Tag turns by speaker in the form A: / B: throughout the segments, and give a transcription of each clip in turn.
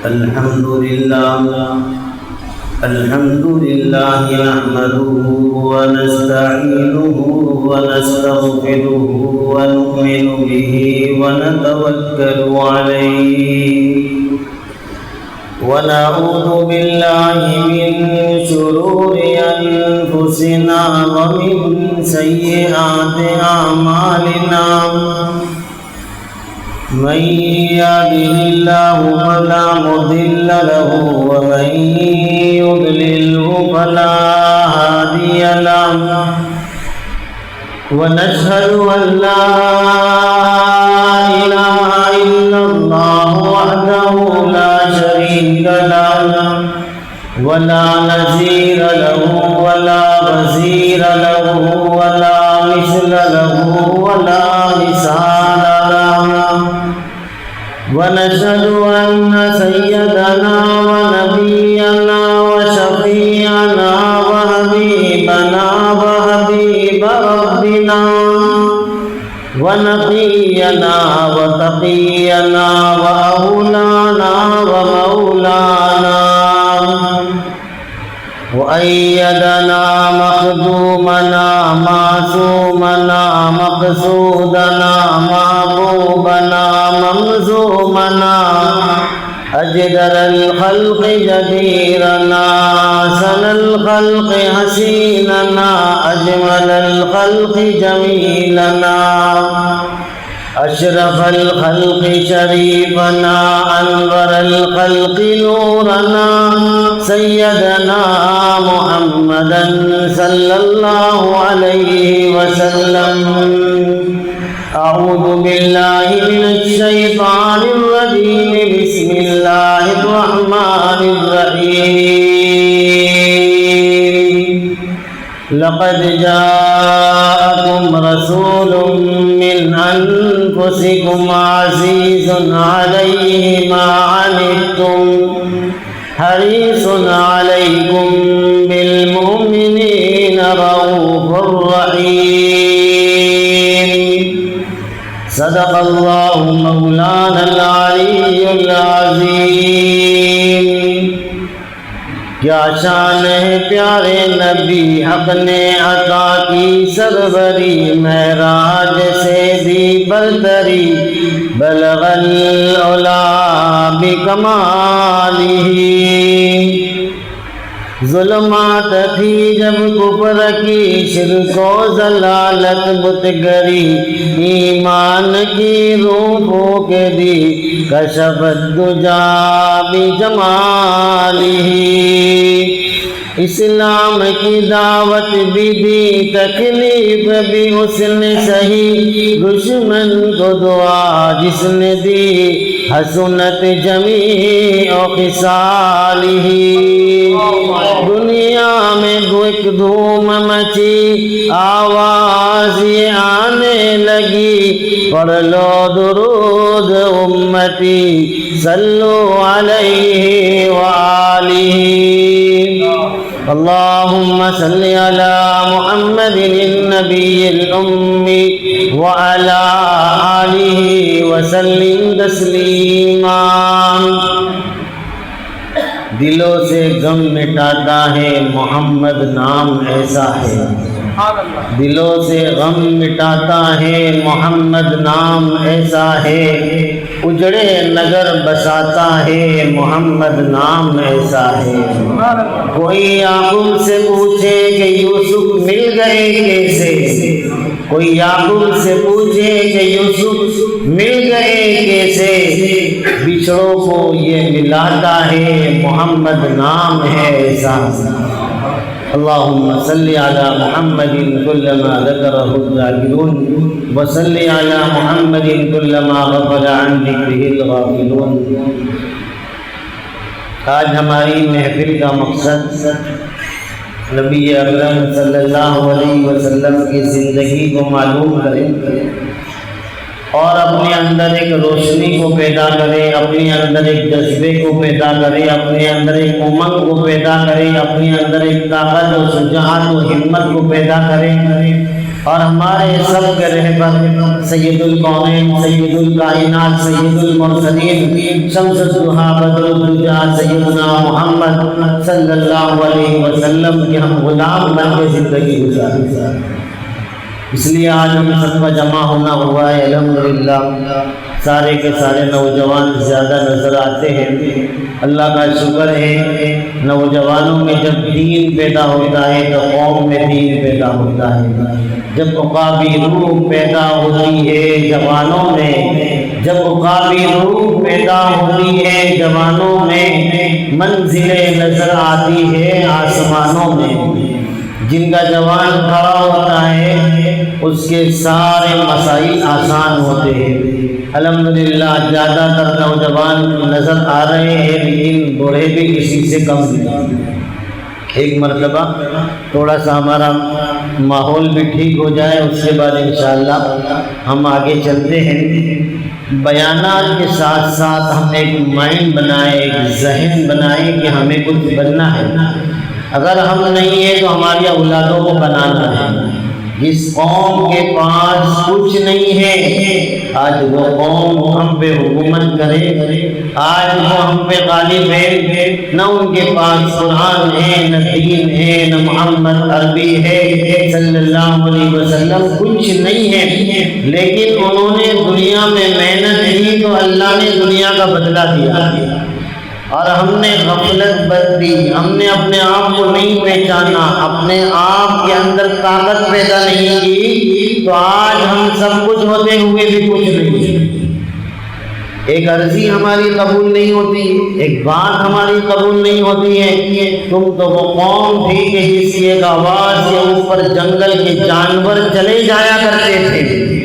A: الحمد لله نحمده ونستعينه ونستغفره ونؤمن به ونتوكل عليه ونعوذ بالله من شرور أنفسنا ومن سيئات أعمالنا من يهده الله فلا مضل له ومن يضلله فلا هادي له ونشهد أن لا إله إلا الله وحده لا شريك له ولا نظير له ولا وزير له ولا مثل له ولا مثال له ونشهد أن سيدنا ونبينا وشفيعنا وحبيبنا وحبيب ربنا ونقينا وتقينا وأولانا ومولانا وأيدنا مخدومنا معصومنا مقصودنا محبوبنا ممزومنا أجدر الخلق جديرنا أحسن الخلق حسيننا أجمل الخلق جميلنا أشرف الخلق شريفنا أنور الخلق نورنا سيدنا محمدا صلى الله عليه وسلم أعوذ بالله من الشيطان الرجيم بسم الله الرحمن الرحيم لقد جاءكم رسول من أنفسكم عزيز عليه ما عنتم حريص عليكم بالمؤمنين رؤوف رحيم صدق الله مولانا العلي العظيم کیا شان ہے پیارے نبی حق نے عطا کی سروری معراج سے دی برتری بلغ العلا بکمالہ ظلمات تھی جب کفر کی شرک و ضلالت بت گری ایمان کی روح پھونک دی کشف الدجا بجمالہ اسلام کی دعوت بھی دی تکلیف بھی اس نے سہی دشمن کو دعا جس نے دی حسنت جمیع خصالہ دنیا میں ایک دھوم مچی آواز یہ آنے لگی پڑھ لو درود امتی صلو علیہ وآلہ اللهم صل على محمد النبي الأمي وعلى آله وسلم تسليما دلوں سے غم مٹاتا ہے محمد نام ایسا ہے دلوں سے غم مٹاتا ہے محمد نام ایسا ہے اجڑے نگر بساتا ہے محمد نام ایسا ہے کوئی یعقوب سے پوچھے کہ یوسف مل گئے کیسے کوئی یعقوب سے پوچھے کہ یوسف مل گئے کیسے بچھڑوں کو یہ ملاتا ہے محمد نام ہے ایسا اللهم صل على محمد كلما ذكره الذاكرون وصل على محمد كلما غفل عن ذكره الغافلون آج ہماری محفل کا مقصد نبی اکرم صلی اللہ علیہ وسلم کی زندگی کو معلوم کریں اور اپنے اندر ایک روشنی کو پیدا کرے، اپنے اندر ایک جذبے کو پیدا کرے، اپنے اندر ایک امنگ کو پیدا کرے، اپنے اندر ایک طاقت و شجاعت و ہمت کو پیدا کرے اور ہمارے سب کے رہبر سید الکونین سید الکائنات سید المرسلین شمس الضحیٰ بدر الدجا سیدنا محمد صلی اللہ علیہ وسلم کے ہم غلام بن کے زندگی گزاریں۔ اس لیے آج ہم سب کا جمع ہونا ہوا ہے، الحمدللہ سارے کے سارے نوجوان زیادہ نظر آتے ہیں۔ اللہ کا شکر ہے، نوجوانوں میں جب دین پیدا ہوتا ہے تو قوم میں دین پیدا ہوتا ہے۔ جب عقابی روح پیدا ہوتی ہے جوانوں میں، جب عقابی روح پیدا ہوتی ہے جوانوں میں، منزلیں نظر آتی ہے آسمانوں میں۔ جن کا جوان کھڑا ہوتا ہے اس کے سارے مسائل آسان ہوتے ہیں۔ الحمدللہ زیادہ تر نوجوان نظر آ رہے ہیں، لیکن بوڑھے بھی کسی سے کم نہیں۔ ایک مرتبہ تھوڑا سا ہمارا ماحول بھی ٹھیک ہو جائے، اس کے بعد انشاءاللہ ہم آگے چلتے ہیں۔ بیانات کے ساتھ ساتھ ہم ایک مائنڈ بنائیں، ایک ذہن بنائیں کہ ہمیں کچھ بننا ہے۔ اگر ہم نہیں ہیں تو ہماری اولادوں کو بنانا ہے۔ جس قوم کے پاس کچھ نہیں ہے آج وہ قوم ہم پہ حکومت کرے، آج وہ ہم پہ غالب ہے۔ نہ ان کے پاس قرآن ہے، نہ دین ہے، نہ محمد عربی ہے صلی اللہ علیہ وسلم، کچھ نہیں ہے، لیکن انہوں نے دنیا میں محنت کی تو اللہ نے دنیا کا بدلہ دیا، اور ہم نے غفلت برتی، ہم نے اپنے آپ کو نہیں پہچانا، اپنے آپ کے اندر طاقت پیدا نہیں کی، تو آج ہم سب کچھ ہوتے ہوئے بھی کچھ نہیں۔ ایک عرضی ہماری قبول نہیں ہوتی، ایک بات ہماری قبول نہیں ہوتی ہے۔ تم تو وہ قوم تھی کہ جس کی ایک آواز کے اوپر جنگل کے جانور چلے جایا کرتے تھے،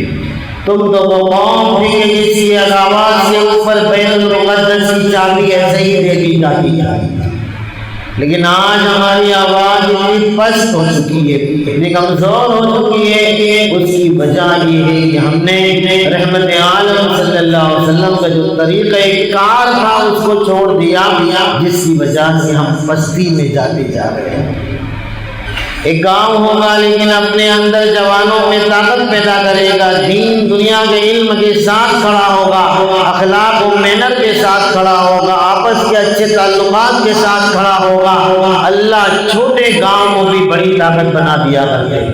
A: تم تو وہ قوم تھی کہ جس کی آواز کے اوپر بیت المقدس کی چابی ایسے ہی دے دی جاتی ہے، لیکن آج ہماری آواز اتنی پست ہو چکی ہے، اتنی کمزور ہو چکی ہے کہ اس کی وجہ یہ ہے کہ ہم نے رحمت عالم صلی اللہ علیہ وسلم کا جو طریقہ کار تھا اس کو چھوڑ دیا، جس کی وجہ سے ہم پستی میں جاتے جا رہے ہیں۔ ایک گاؤں ہوگا لیکن اپنے اندر جوانوں میں طاقت پیدا کرے گا، دین دنیا کے علم کے ساتھ کھڑا ہوگا، اخلاق و مینر کے ساتھ کھڑا ہوگا، آپس کے اچھے تعلقات کے ساتھ کھڑا ہوگا۔ اللہ چھوٹے گاؤں کو بھی بڑی طاقت بنا دیا کرتے ہیں۔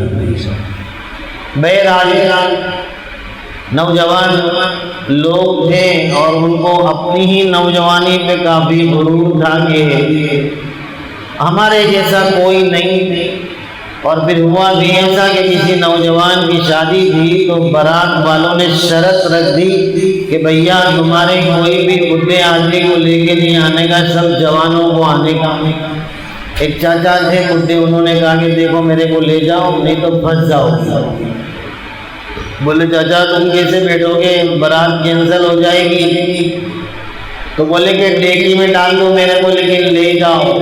A: بہرحال نوجوان لوگ تھے اور ان کو اپنی ہی نوجوانی پہ کافی غرور تھا کہ ہمارے جیسا کوئی نہیں، اور پھر ہوا بھی ایسا کہ کسی نوجوان کی شادی تھی تو بارات والوں نے شرط رکھ دی کہ بھیا تمہارے کوئی بھی بڈھے آدمی کو لے کے نہیں آنے کا، سب جوانوں کو آنے کا۔ ایک چاچا تھے بڈھے، انہوں نے کہا کہ دیکھو میرے کو لے جاؤ نہیں تو پھنس جاؤ۔ بولے چاچا تم کیسے بیٹھو گے، بارات کینسل ہو جائے گی۔ تو بولے کہ ڈیگی میں ڈال دو میرے کو، لیکن لے جاؤ،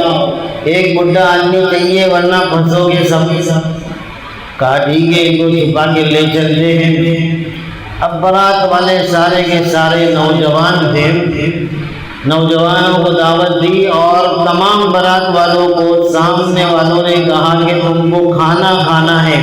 A: ایک بڈھا آدمی چاہیے ورنہ پھنسو گے سب۔ کہا ٹھیک ہے، ان کو چھپا کے لے چلتے ہیں۔ اب بارات والے سارے کے سارے نوجوان تھے، نوجوانوں کو دعوت دی اور تمام بارات والوں کو سامنے والوں نے کہا کہ تم کو کھانا کھانا ہے،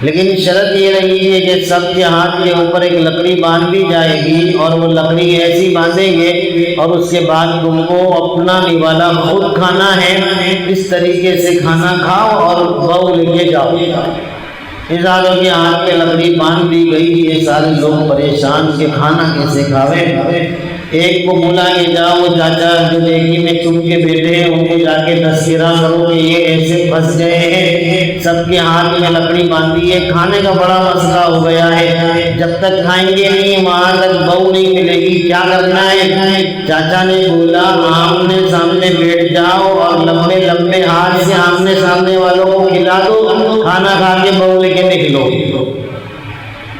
A: لیکن شرط یہ رہی ہے کہ سب کے ہاتھ کے اوپر ایک لکڑی باندھ دی جائے گی، اور وہ لکڑی ایسی باندھیں گے اور اس کے بعد تم کو اپنا نوالا خود کھانا ہے، اس طریقے سے کھانا کھاؤ اور بہو لے کے جاؤ۔ ازاروں کے ہاتھ پہ لکڑی باندھ دی گئی، یہ سارے لوگ پریشان کہ کھانا کیسے کھاوے۔ ایک کو بلا کے جاؤ، چاچا جو دیکھی میں چپ کے بیٹھے ہیں ان کو جا کے تذکرہ کرو کہ یہ ایسے پھنس گئے ہیں، سب کے ہاتھ میں لکڑی باندھی ہے، کھانے کا بڑا مسئلہ ہو گیا ہے، جب تک کھائیں گے نہیں وہاں تک بہو نہیں ملے گی، کیا کرنا ہے؟ چاچا نے بولا آمنے سامنے بیٹھ جاؤ اور لمبے لمبے ہاتھ سے آمنے سامنے والوں کو کھلا دو، کھانا کھا کے بہو لے کے نکلو۔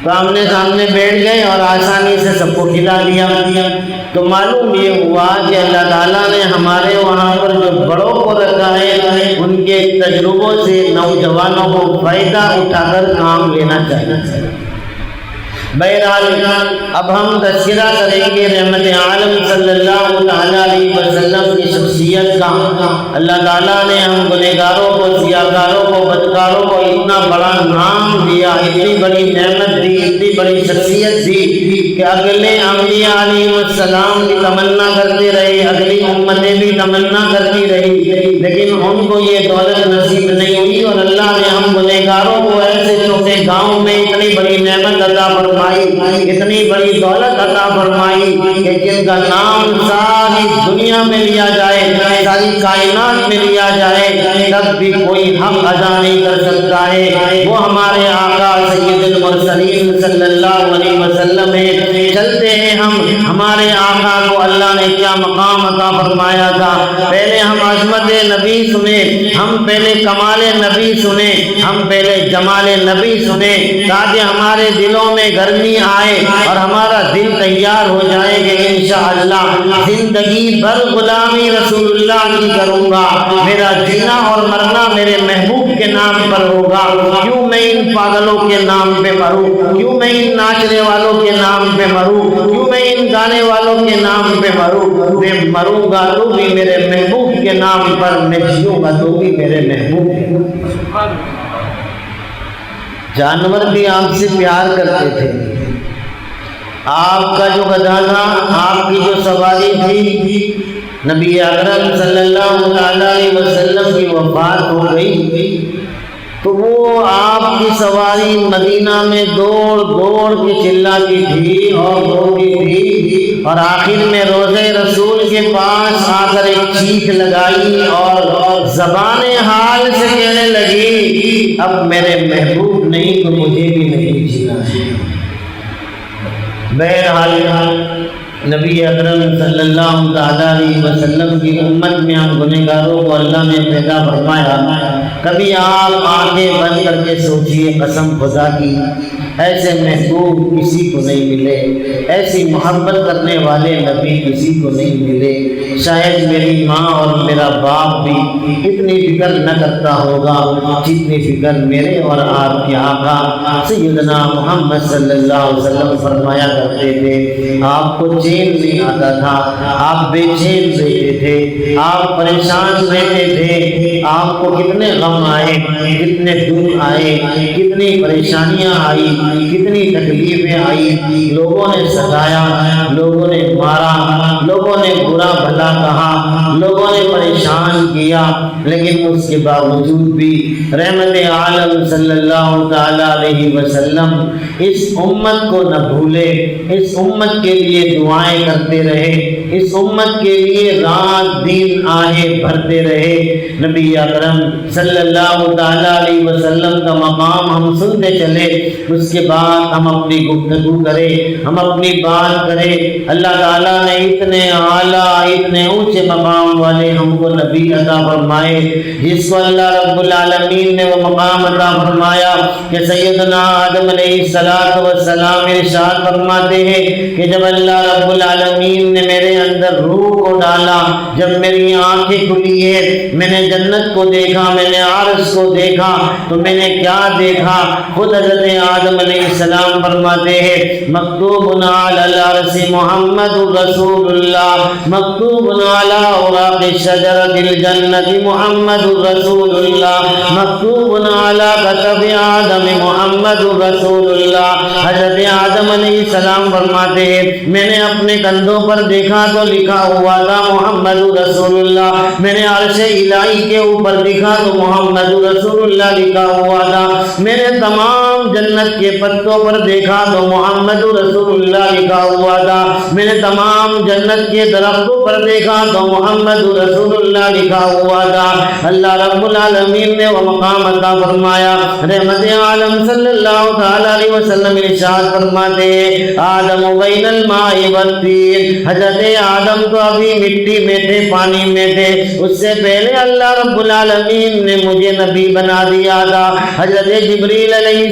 A: تو آمنے سامنے بیٹھ گئے اور آسانی سے سب کو کھلا دیا۔ تو معلوم یہ ہوا کہ اللہ تعالیٰ نے ہمارے وہاں پر جو بڑوں کو رکھا ہے ان کے تجربوں سے نوجوانوں کو فائدہ اٹھا کر کام لینا چاہیے۔ بہرحال اب ہم تذکرہ کریں گے رحمت عالم صلی اللہ علیہ وسلم کی شخصیت کا۔ اللہ تعالیٰ نے ہم گنہگاروں کو، سیاہکاروں کو، بدکاروں کو اتنا بڑا نام دیا، اتنی بڑی نعمت دی، اتنی بڑی شخصیت دی کہ اگلے انبیاء علیہ السلام بھی تمنا کرتے رہے، اگلی امتیں بھی تمنا کرتی رہی، لیکن ان کو یہ دولت نصیب نہیں ہوئی، اور اللہ نے ہم گنہگاروں کو ایسے چھوٹے گاؤں میں اتنی بڑی نعمت عطا فرمائی، اتنی بڑی دولت عطا فرمائی کہ جن کا نام ساری دنیا میں لیا جائے، ساری کائنات میں لیا جائے، تب بھی کوئی حق ادا نہیں کر سکتا ہے، وہ ہمارے آقا سید المرسلین صلی اللہ علیہ وسلم ہے۔ چلتے ہیں ہمارے آقا کو اللہ نے کیا مقام عطا فرمایا تھا۔ پہلے ہم عظمت نبی سنیں، ہم پہلے کمال نبی سنیں، ہم پہلے جمال نبی سنیں، تاکہ ہمارے دلوں میں گرمی آئے اور ہمارا دل تیار ہو جائے کہ انشاءاللہ زندگی بھر غلامی رسول اللہ کی کروں گا، میرا جینا اور مرنا میرے محبوب کے نام پر ہوگا۔ کیوں میں ان پاگلوں کے نام پہ مروں، کیوں میں ان ناچنے والوں کے نام پہ مروں، کیوں میں ان گانے والوں کے نام پہ مروں، میں مروں گا تو بھی میرے محبوب کے نام پر، میں جیوں گا تو بھی میرے محبوب کے نام پر۔ جانور بھی آپ سے پیار کرتے تھے، آپ کا جو گدھا تھا، آپ کی جو سواری تھی، نبی اکرم صلی اللہ علیہ وسلم کی وفات ہو گئی تو وہ آپ کی سواری مدینہ میں دوڑ دوڑ کے چلاتی تھی اور دوڑتی تھی، اور آخر میں روضہ رسول کے پاس آ کر ایک چیخ لگائی اور زبان حال سے کہنے لگی، اب میرے محبوب نہیں تو مجھے بھی نہیں جینا ہے۔ بہرحال نبی اکرم صلی اللہ علیہ وسلم کی امت میں ہم گنہگاروں کو اللہ نے پیدا فرمایا۔ کبھی آپ آنکھیں بند کر کے سوچئے، قسم خدا کی ایسے محبوب کسی کو نہیں ملے، ایسی محبت کرنے والے نبی کسی کو نہیں ملے۔ شاید میری ماں اور میرا باپ بھی اتنی فکر نہ کرتا ہوگا جتنی فکر میرے اور آپ کے آقا سیدنا محمد صلی اللہ علیہ وسلم فرمایا کرتے تھے۔ آپ کو چین نہیں آتا تھا، آپ بے چین رہتے تھے، آپ پریشان رہتے تھے، آپ کو کتنے غم آئے، کتنے دکھ آئے، کتنی پریشانیاں آئی، کتنی تکلیفیں آئی، لوگوں نے ستایا، لوگوں نے مارا، لوگوں نے برا بھلا کہا، لوگوں نے پریشان کیا، لیکن اس کے باوجود بھی رحمت عالم صلی اللہ علیہ وسلم اس امت کو نہ بھولے، اس امت کے لیے دعائیں کرتے رہے، اس امت کے لیے رات دن آہیں بھرتے رہے۔ نبی اکرم صلی اللہ علیہ وسلم کا مقام ہم سنتے چلے، اس کے بعد ہم اپنی گفتگو کریں، ہم اپنی بات کریں۔ اللہ تعالیٰ نے اتنے اعلیٰ، اتنے اونچے مقام والے ہم کو نبی عطا فرمائے، جس کو اللہ رب العالمین نے وہ مقام عطا فرمایا کہ سیدنا آدم علیہ السلام ارشاد فرماتے ہیں کہ جب اللہ رب العالمین نے میرے اندر روح کو ڈالا، جب میری آنکھیں کھلی ہے، میں نے جنت کو دیکھا، میں نے عرش کو دیکھا، تو میں نے کیا دیکھا؟ خود حضرت آدم علیہ السلام فرماتے ہیں مکتوب علی العرش محمد رسول اللہ، مکتوب علی اوراق شجرۃ الجنۃ محمد رسول اللہ، مکتوب علی کتب آدم محمد رسول اللہ۔ حضرت آدم علیہ السلام فرماتے ہیں میں نے اپنے کندھوں پر دیکھا تو لکھا ہوا تھا محمد رسول اللہ، میں نے عرش الہی کے اوپر دیکھا تو محمد رسول اللہ لکھا ہوا تھا، میں نے تمام جنت کے پتوں پر دیکھا تو محمد رسول اللہ لکھا ہوا تھا، میں نے تمام جنت کے درختوں پر دیکھا تو محمد رسول اللہ لکھا ہوا تھا۔ اللہ رب العالمین نے وہ مقام عطا فرمایا۔ رحمت عالم صلی اللہ علیہ وسلم ارشاد فرماتے ہیں آدم بین الماء والطین، حضرت آدم تو ابھی مٹی میں تھے، پانی میں تھے، اس سے پہلے اللہ رب العالمین نے مجھے نبی بنا دیا تھا۔ حضرت جبریل علیہ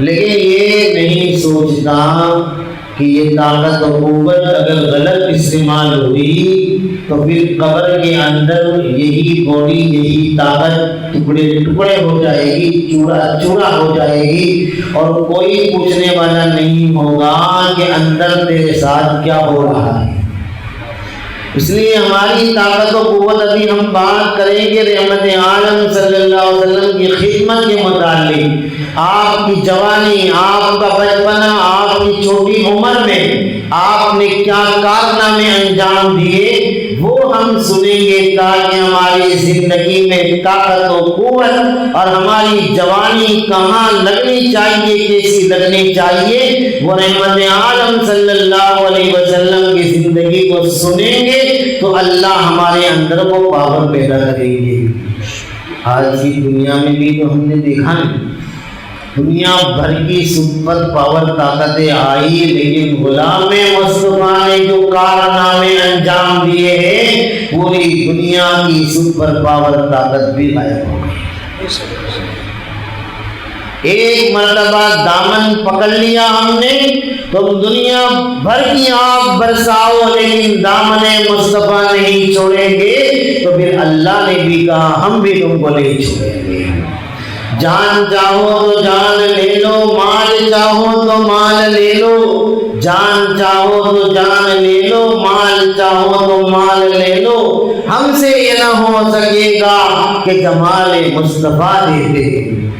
A: لیکن یہ نہیں سوچتا کہ یہ طاقت و قوت اگر غلط استعمال ہوئی تو پھر قبر کے اندر یہی باڈی یہی طاقت ٹکڑے ٹکڑے ہو جائے گی، چورا چورا ہو جائے گی، اور کوئی پوچھنے والا نہیں ہوگا کہ اندر تیرے ساتھ کیا ہو رہا ہے۔ اس لیے ہماری طاقت و قوت ابھی ہم بات کریں گے رحمت عالم صلی اللہ علیہ وسلم کی خدمت کے متعلق۔ آپ کی جوانی، آپ کا بچپنا، آپ کی چھوٹی عمر میں آپ نے کیا کارنامے انجام دیے وہ ہم سنیں گے، تاکہ ہماری زندگی میں طاقت و قوت اور ہماری جوانی کہاں لگنی چاہیے، کیسی لگنی چاہیے، وہ رحمت عالم صلی اللہ علیہ وسلم کی زندگی کو سنیں گے تو اللہ ہمارے اندر وہ پاور پیدا کریں گے۔ آج کی دنیا میں بھی تو ہم نے دیکھا نہیں، دنیا بھر کی سپر پاور طاقتیں آئی، لیکن غلام مصطفیٰ نے جو کارنامے انجام دیے ہیں پوری دنیا کی سپر پاور طاقت بھی غائب ہو گئی۔ ایک مرتبہ دامن پکڑ لیا ہم نے تو دنیا بھر کی آگ برساؤ، لیکن دامن مصطفیٰ نہیں چھوڑیں گے، تو پھر اللہ نے بھی کہا ہم بھی تم کو نہیں چھوڑیں گے۔ جان چاہو تو جان لے لو، مال چاہو تو مال لے لو، جان چاہو تو جان لے لو، مال چاہو تو مال لے لو، ہم سے یہ نہ ہو سکے گا کہ جمال مصطفیٰ دیتے ہیں۔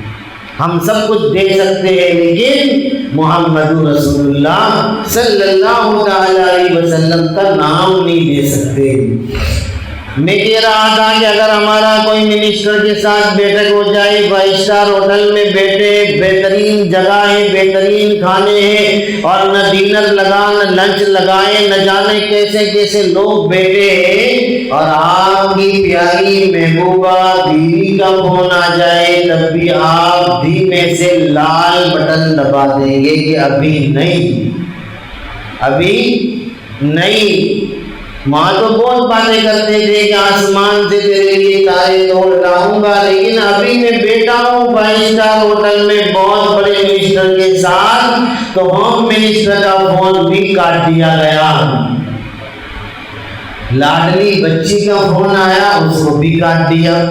A: ہم سب کچھ دے سکتے ہیں لیکن محمد رسول اللہ صلی اللہ علیہ وسلم کا نام نہیں دے سکتے۔ میں کہہ رہا تھا کہ اگر ہمارا کوئی منسٹر کے ساتھ بیٹھک ہو جائے، 5 اسٹار ہوٹل میں بیٹھے، بہترین جگہ ہے، بہترین کھانے ہیں، اور نہ ڈنر لگا نہ لنچ لگائے، نہ جانے کیسے کیسے لوگ بیٹھے ہیں، اور آپ کی پیاری محبوبہ بیوی کا فون آ جائے تب بھی آپ دھیمے سے لال بٹن دبا دیں گے کہ ابھی نہیں، ابھی نہیں۔ ماں تو بہت باتیں کرتے تھے کہ آسمان سے تیرے لیے تارے توڑ لاؤں گا، لیکن ابھی میں بیٹا ہوں 5 اسٹار ہوٹل میں بہت بڑے منسٹر کے ساتھ، تو ہوم منسٹر کا فون بھی کاٹ دیا گیا، لاڈلی بچی کا فون آیا اس کو بھی کاٹ دیا۔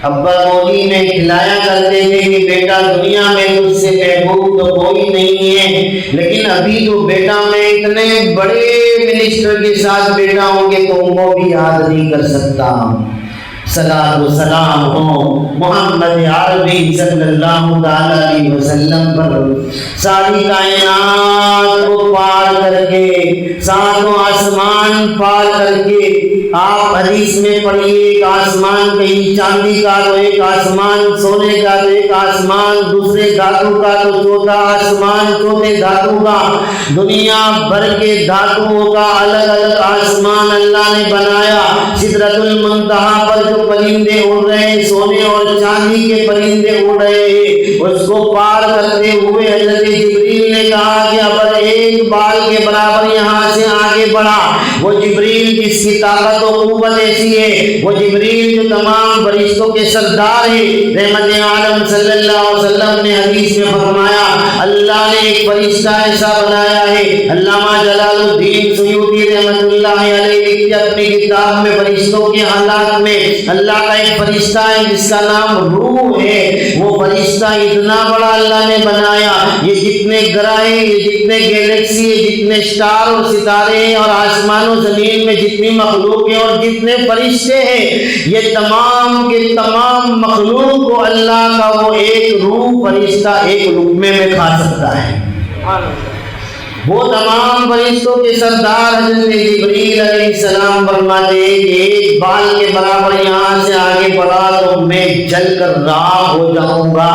A: ابا مودی نے کھلایا کرتے تھے کہ بیٹا دنیا میں تجھ سے محبوب تو کوئی نہیں ہے، لیکن ابھی تو بیٹا میں اتنے بڑے منسٹر کے ساتھ بیٹا ہوں گے تو وہ بھی یاد نہیں کر سکتا۔ صلاۃ و سلام ہو محمد عربی صلی اللہ علیہ وسلم پر، ساری کائنات کو پار کر کے، ساتوں آسمان پار کر کے۔ آپ حدیث میں پڑھیے، ایک آسمان کہیں چاندی کا تو ایک آسمان سونے کا تو ایک آسمان دوسرے دھاتو کا تو چوتھا آسمان چوتھے دھاتو کا، دنیا بھر کے دھاتوؤں کا الگ الگ آسمان اللہ نے بنایا۔ سدرۃ المنتہا پر جو پرندے اڑ رہے ہیں، سونے اور چاندی کے پرندے اڑ رہے ہیں، اس کو پار کرتے ہوئے حضرت جبریل نے کہا کہ اگر ایک بال کے برابر یہاں سے آگے بڑھا، وہ جبریل جس کی طاقت و قوت ایسی ہے، وہ جبریل جو تمام فرشتوں کے سردار ہے، رحمت عالم صلی اللہ علیہ وسلم نے حدیث میں فرمایا اللہ نے ایک فرشتہ ایسا بنایا ہے۔ علامہ جلال الدین سیوطی رحمت اللہ علیہ لکھتے اپنی کتاب میں فرشتوں کے حالات میں، اللہ کا ایک فرشتہ ہے جس کا نام روح ہے، وہ فرشتہ اتنا بڑا اللہ نے بنایا، یہ جتنے گرہ ہیں، یہ جتنے گیلیکسی ہیں، جتنے اسٹار اور ستارے ہیں، اور آسمان و زمین میں جتنی مخلوق ہیں اور جتنے فرشتے ہیں، یہ تمام کے تمام مخلوق کو اللہ کا وہ ایک روح فرشتہ ایک لقمے میں کھا سکتا ہے۔ وہ تمام فرشتوں کے سردار حضرت جبریل علیہ السلام فرماتے ہیں کہ ایک بال کے برابر یہاں سے آگے بڑھا تو میں جل کر راکھ ہو جاؤں گا،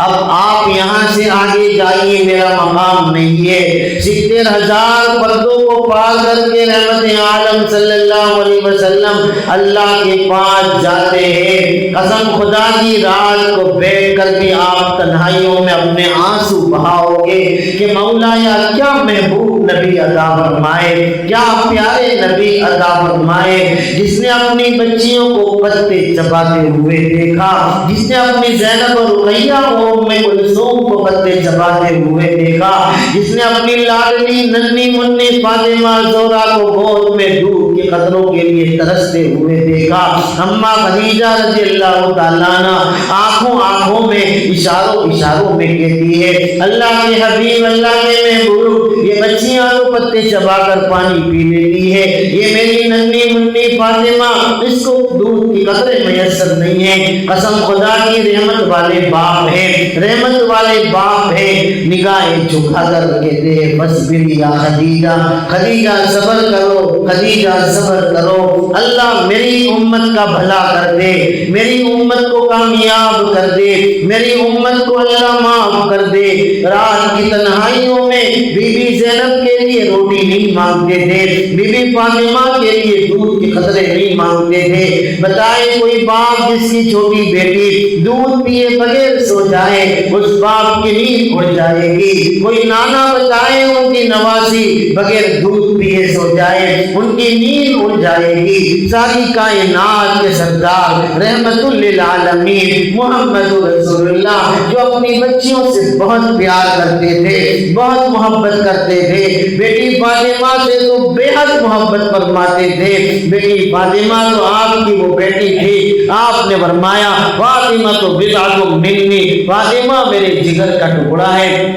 A: اب آپ یہاں سے آگے جائیے، میرا مقام نہیں ہے۔ 70,000 پردوں کو پار کر کے رحمت عالم صلی اللہ علیہ وسلم اللہ کے پاس جاتے ہیں۔ قسم خدا کی رات کو بیٹھ کر کے آپ تنہائیوں میں اپنے آنسو بہاؤ گے کہ مولا یا کیا محبوب نبی عطا فرمائے، کیا پیارے نبی عطا فرمائے، جس نے اپنی بچیوں کو پتے چباتے ہوئے دیکھا، جس نے اپنی زینب اور رقیہ کو ام کلثوم کو پتے چباتے ہوئے دیکھا، جس نے اپنی لاڈلی ننھی منی فاطمہ زہرا کو گود میں دودھ کے قطروں کے لیے ترستے ہوئے دیکھا، اماں خدیجہ رضی اللہ تعالیٰ عنہ آنکھوں میں اشاروں میں کہتی ہے اللہ کے حبیب، اللہ کے محبوب، یہ بچیاں تو پتے چبا کر پانی پی لیتی ہے، یہ میری ننھی منی فاطمہ، اس کو دودھ کی قطرے میسر نہیں ہے۔ قسم خدا کی رحمت والے باپ ہے، رحمت والے باپ ہے، نگاہیں جھکا کر کہتے ہیں فصبری یا خدیجہ، خدیجہ صبر کرو، خدیجہ صبر کرو، اللہ میری امت کا بھلا کر دے، میری امت کو کامیاب کر دے، میری امت کو اللہ معاف کر دے۔ رات کی تنہائیوں میں بی بی زینب کے لیے روٹی نہیں مانگتے تھے، بی بی فاطمہ کے لیے دودھ کے قطرے نہیں مانگتے تھے۔ بتائے کوئی باپ جس کی چھوٹی بیٹی دودھ پیے بغیر سو جائے، اس باپ کی نیند اڑ جائے گی۔ کوئی نانا بتائے ان کی نواسی بغیر دودھ پیے سو جائے، ان کی نیند اڑ جائے گی۔ ساری کائنات کے سردار رحمت للعالمین محمد رسول اللہ، جو اپنی بچیوں سے بہت پیار کرتے تھے، بہت محبت کرتے تھے، بیٹی فاطمہ سے تو بے حد محبت فرماتے تھے۔ بیٹی فاطمہ تو آپ کی وہ بیٹی تھی، آپ نے فرمایا فاطمہ تو بضعۃ منی، فاطمہ میرے جگر کا ٹکڑا ہے۔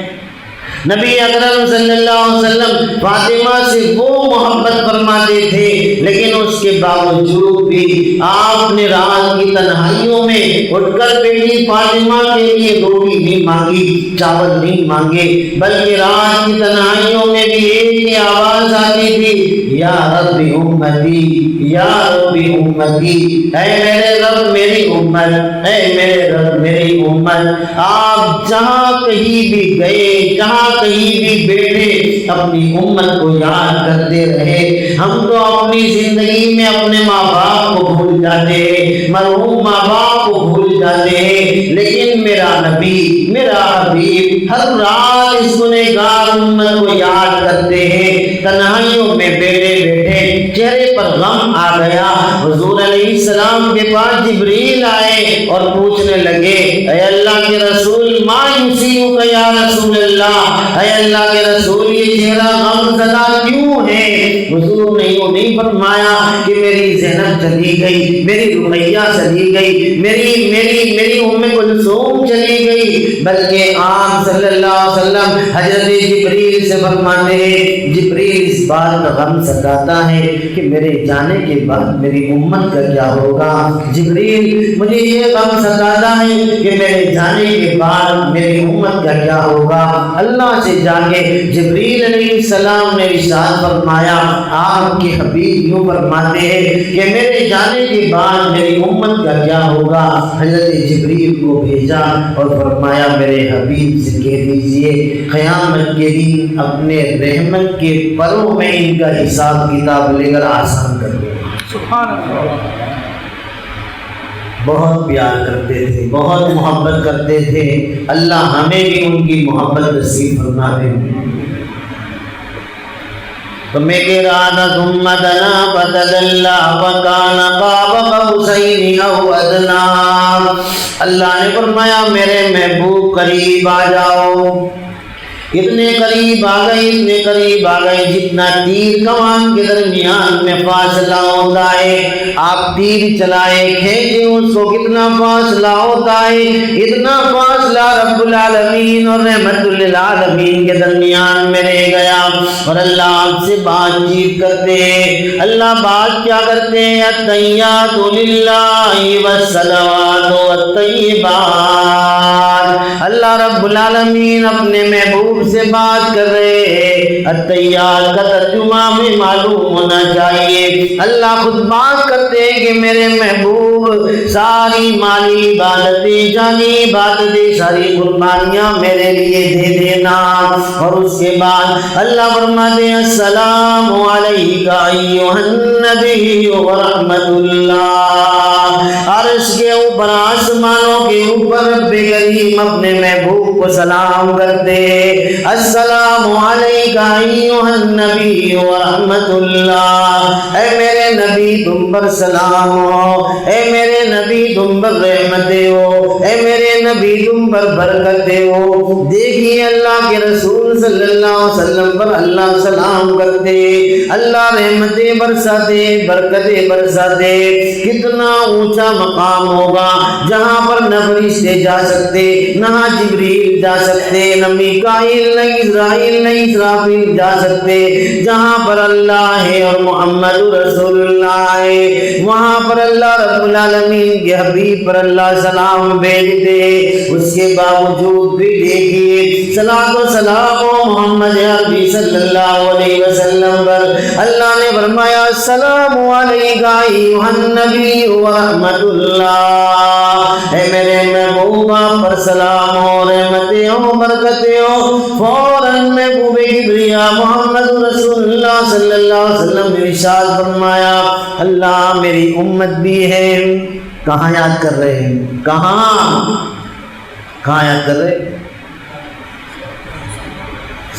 A: نبی اکرم صلی اللہ علیہ وسلم فاطمہ سے وہ محبت فرماتے تھے، لیکن اس کے باوجود بھی آپ نے رات کی تنہائیوں میں اٹھ کر بیٹی فاطمہ کے لیے روٹی نہیں مانگی، چاول نہیں مانگے، بلکہ رات کی تنہائیوں میں بھی ایک ہی آواز آتی تھی یا رب امتی، یا رب امتی، اے میرے رب میری امت، اے میرے رب میری امت۔ آپ جہاں کہیں بھی گئے، جہاں کہیں بھی بیٹھے، اپنی امت کو یاد کرتے رہے۔ ہم تو اپنی زندگی میں اپنے ماں باپ کو بھول جاتے ہیں، مرحوم ماں باپ کو بھول جاتے ہیں، لیکن میرا نبی، میرا حبیب ہر رات اس گنہگار امت کو یاد کرتے ہیں۔ تنہائیوں میں بیٹھے بیٹھے چہرے پر غم آ گیا، حضور علیہ السلام کے پاس جبریل آئے اور پوچھنے لگے اے اللہ کے رسول ما یصیبک یا رسول اللہ، اے اللہ کے رسول یہ چہرہ غم زدہ کیوں ہے؟ حضور نے یوں نہیں فرمایا کہ میری زینب چلی گئی، میری رقیہ چلی گئی، میری ام کلثوم چلی گئی، بلکہ آپ صلی اللہ علیہ وسلم حضرت جبریل سے فرماتے ہیں جبریل اس بات کا غم ستاتا ہے کہ میرے جانے کے بعد میری امت کا کیا ہوگا، جبریل مجھے یہ غم ستاتا ہے کہ میرے جانے کے بعد میری امت کا کیا ہوگا۔ اللہ سے جا کے جبریل علیہ السلام نے ارشاد فرمایا، آپ کے حبیب یوں فرماتے ہیں کہ میرے جانے کے بعد میری امت کا کیا ہوگا۔ حضرت جبریل کو بھیجا اور فرمایا میرے حبیب سے کہہ دیجئے قیامت کے دن اپنے رحمت کے پروں میں ان کا حساب کتاب لے کر آسان کر دو۔ سبحان اللہ۔ بہت پیار کرتے تھے، بہت محبت کرتے تھے، اللہ ہمیں بھی ان کی محبت نصیب فرما دے۔ تو میں کہہ رہا تھا ثم دنا فتدلی فکان قاب قوسین او ادنی، اللہ نے فرمایا میرے محبوب قریب آ جاؤ، اتنے قریب آ گئے، اتنے قریب آ گئے جتنا تیر کمان کے درمیان میں فاصلہ ہوتا ہے۔ آپ تیر چلائے کھینچے اس کو کتنا فاصلہ ہوتا ہے، اتنا فاصلہ رب العالمین اور رحمت للعالمین کے درمیان میں رہ گیا۔ اور اللہ آپ سے بات چیت کرتے ہیں، اللہ بات کیا کرتے ہیں التحیات للہ والصلوات والطیبات، اللہ رب العالمین اپنے محبوب سے بات کر رہے ہیں۔ التحیات کا ترجمہ میں معلوم ہونا چاہیے، اللہ خود بات کرتے ہیں کہ میرے محبوب ساری مالی عبادتیں، جانی عبادتیں، ساری قربانیاں میرے لیے دے دینا۔ اور اس کے بعد اللہ فرماتے ہیں السلام علیکہ ایھا النبی ورحمۃ اللہ، عرش کے اوپر آسمانوں کے اوپر رب کریم اپنے محبوب کو سلام کرتے ہیں السلام علیکہ ایھا النبی ورحمۃ اللہ، اے میرے نبی تم پر سلام ہو، اے میرے نبی تم پر رحمتیں ہو، اے میرے نبی تم پر برکتیں ہو۔ دیکھیے اللہ کے رسول صلی اللہ علیہ وسلم پر اللہ سلام کرتے، اللہ رحمتیں برساتے، برکتیں برساتے۔ کتنا اونچا مقام ہوگا جہاں پر نہ فرشتے جا سکتے، نہ جبریل جا سکتے، نہ میکائیل، نہ اسرائیل، نہ اسرافیل جا سکتے۔ جہاں پر اللہ ہے اور محمد رسول اللہ ہے، وہاں پر اللہ رب العالمین کے حبیب پر اللہ سلام بھیجتے۔ اس کے باوجود بھی دیکھیے صلاۃ و سلام محمد عربی صلی اللہ علیہ وسلم پر اللہ نے فرمایا السلام علیکہ ایھا النبی ورحمۃ اللہ، اے میرے محبوب آپ پر سلام ہو، رحمتیں ہو، برکتیں ہو۔ فوراً محبوب کبریا محمد رسول اللہ صلی اللہ علیہ وسلم نے ارشاد فرمایا اللہ میری امت بھی ہے۔ کہاں یاد کر رہے ہیں؟ کہاں یاد کر رہے؟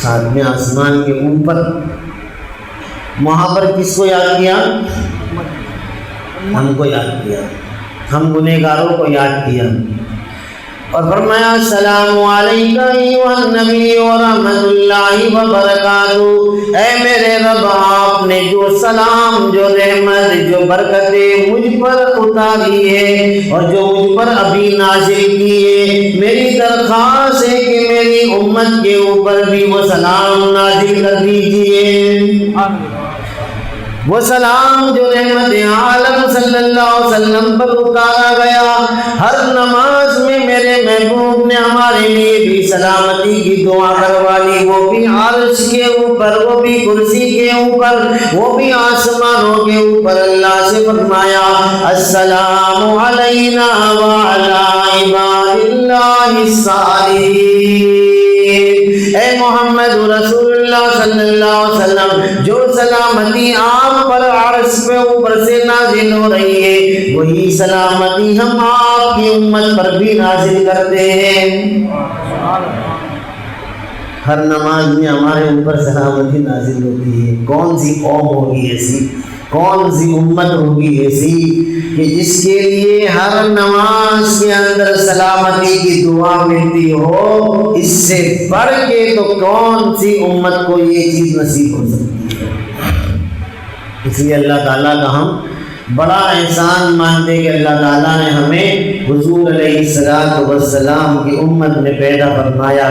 A: ساتویں آسمان کے اوپر۔ وہاں پر کس کو یاد کیا؟ ہم کو یاد کیا، ہم گنہگاروں کو یاد کیا، اور فرمایا السلام علیکہ ایھا النبی ورحمۃ اللہ وبرکاتہ، اے میرے رب آپ نے جو سلام، جو رحمت، جو برکتیں مجھ پر اتاری ہے اور جو مجھ پر ابھی نازل کی ہے، میری درخواست ہے کہ میری امت کے اوپر بھی وہ سلام نازل کر دیجیے۔ وہ سلام جو رحمت عالم صلی اللہ علیہ وسلم پر اتارا گیا، ہر نماز میں میرے محبوب نے ہمارے لیے بھی سلامتی کی دعا کروا لی، وہ بھی عرش کے اوپر، وہ بھی کرسی کے اوپر، وہ بھی آسمانوں کے اوپر۔ اللہ سے فرمایا السلام علینا وعلی عباد اللہ الصالحین۔ اے محمد رسول اللہ صلی اللہ علیہ وسلم، جو سلامتی آپ پر عرش پہ اوپر سے نازل ہو رہی ہے، وہی سلامتی ہم آپ کی امت پر بھی نازل کرتے ہیں۔ ہر نماز میں ہمارے اوپر سلامتی نازل ہوتی ہے۔ کون سی قوم ہوگی ایسی، کون سی امت ہوگی ایسی کہ جس کے لیے ہر نماز کے اندر سلامتی کی دعا ملتی ہو؟ اس سے بڑھ کے تو کون سی امت کو یہ چیز نصیب ہو سکتی ہے؟ اس لیے اللہ تعالیٰ کا ہم بڑا احسان مانتے کہ اللہ تعالیٰ نے ہمیں حضور علیہ السلام کی امت میں پیدا فرمایا۔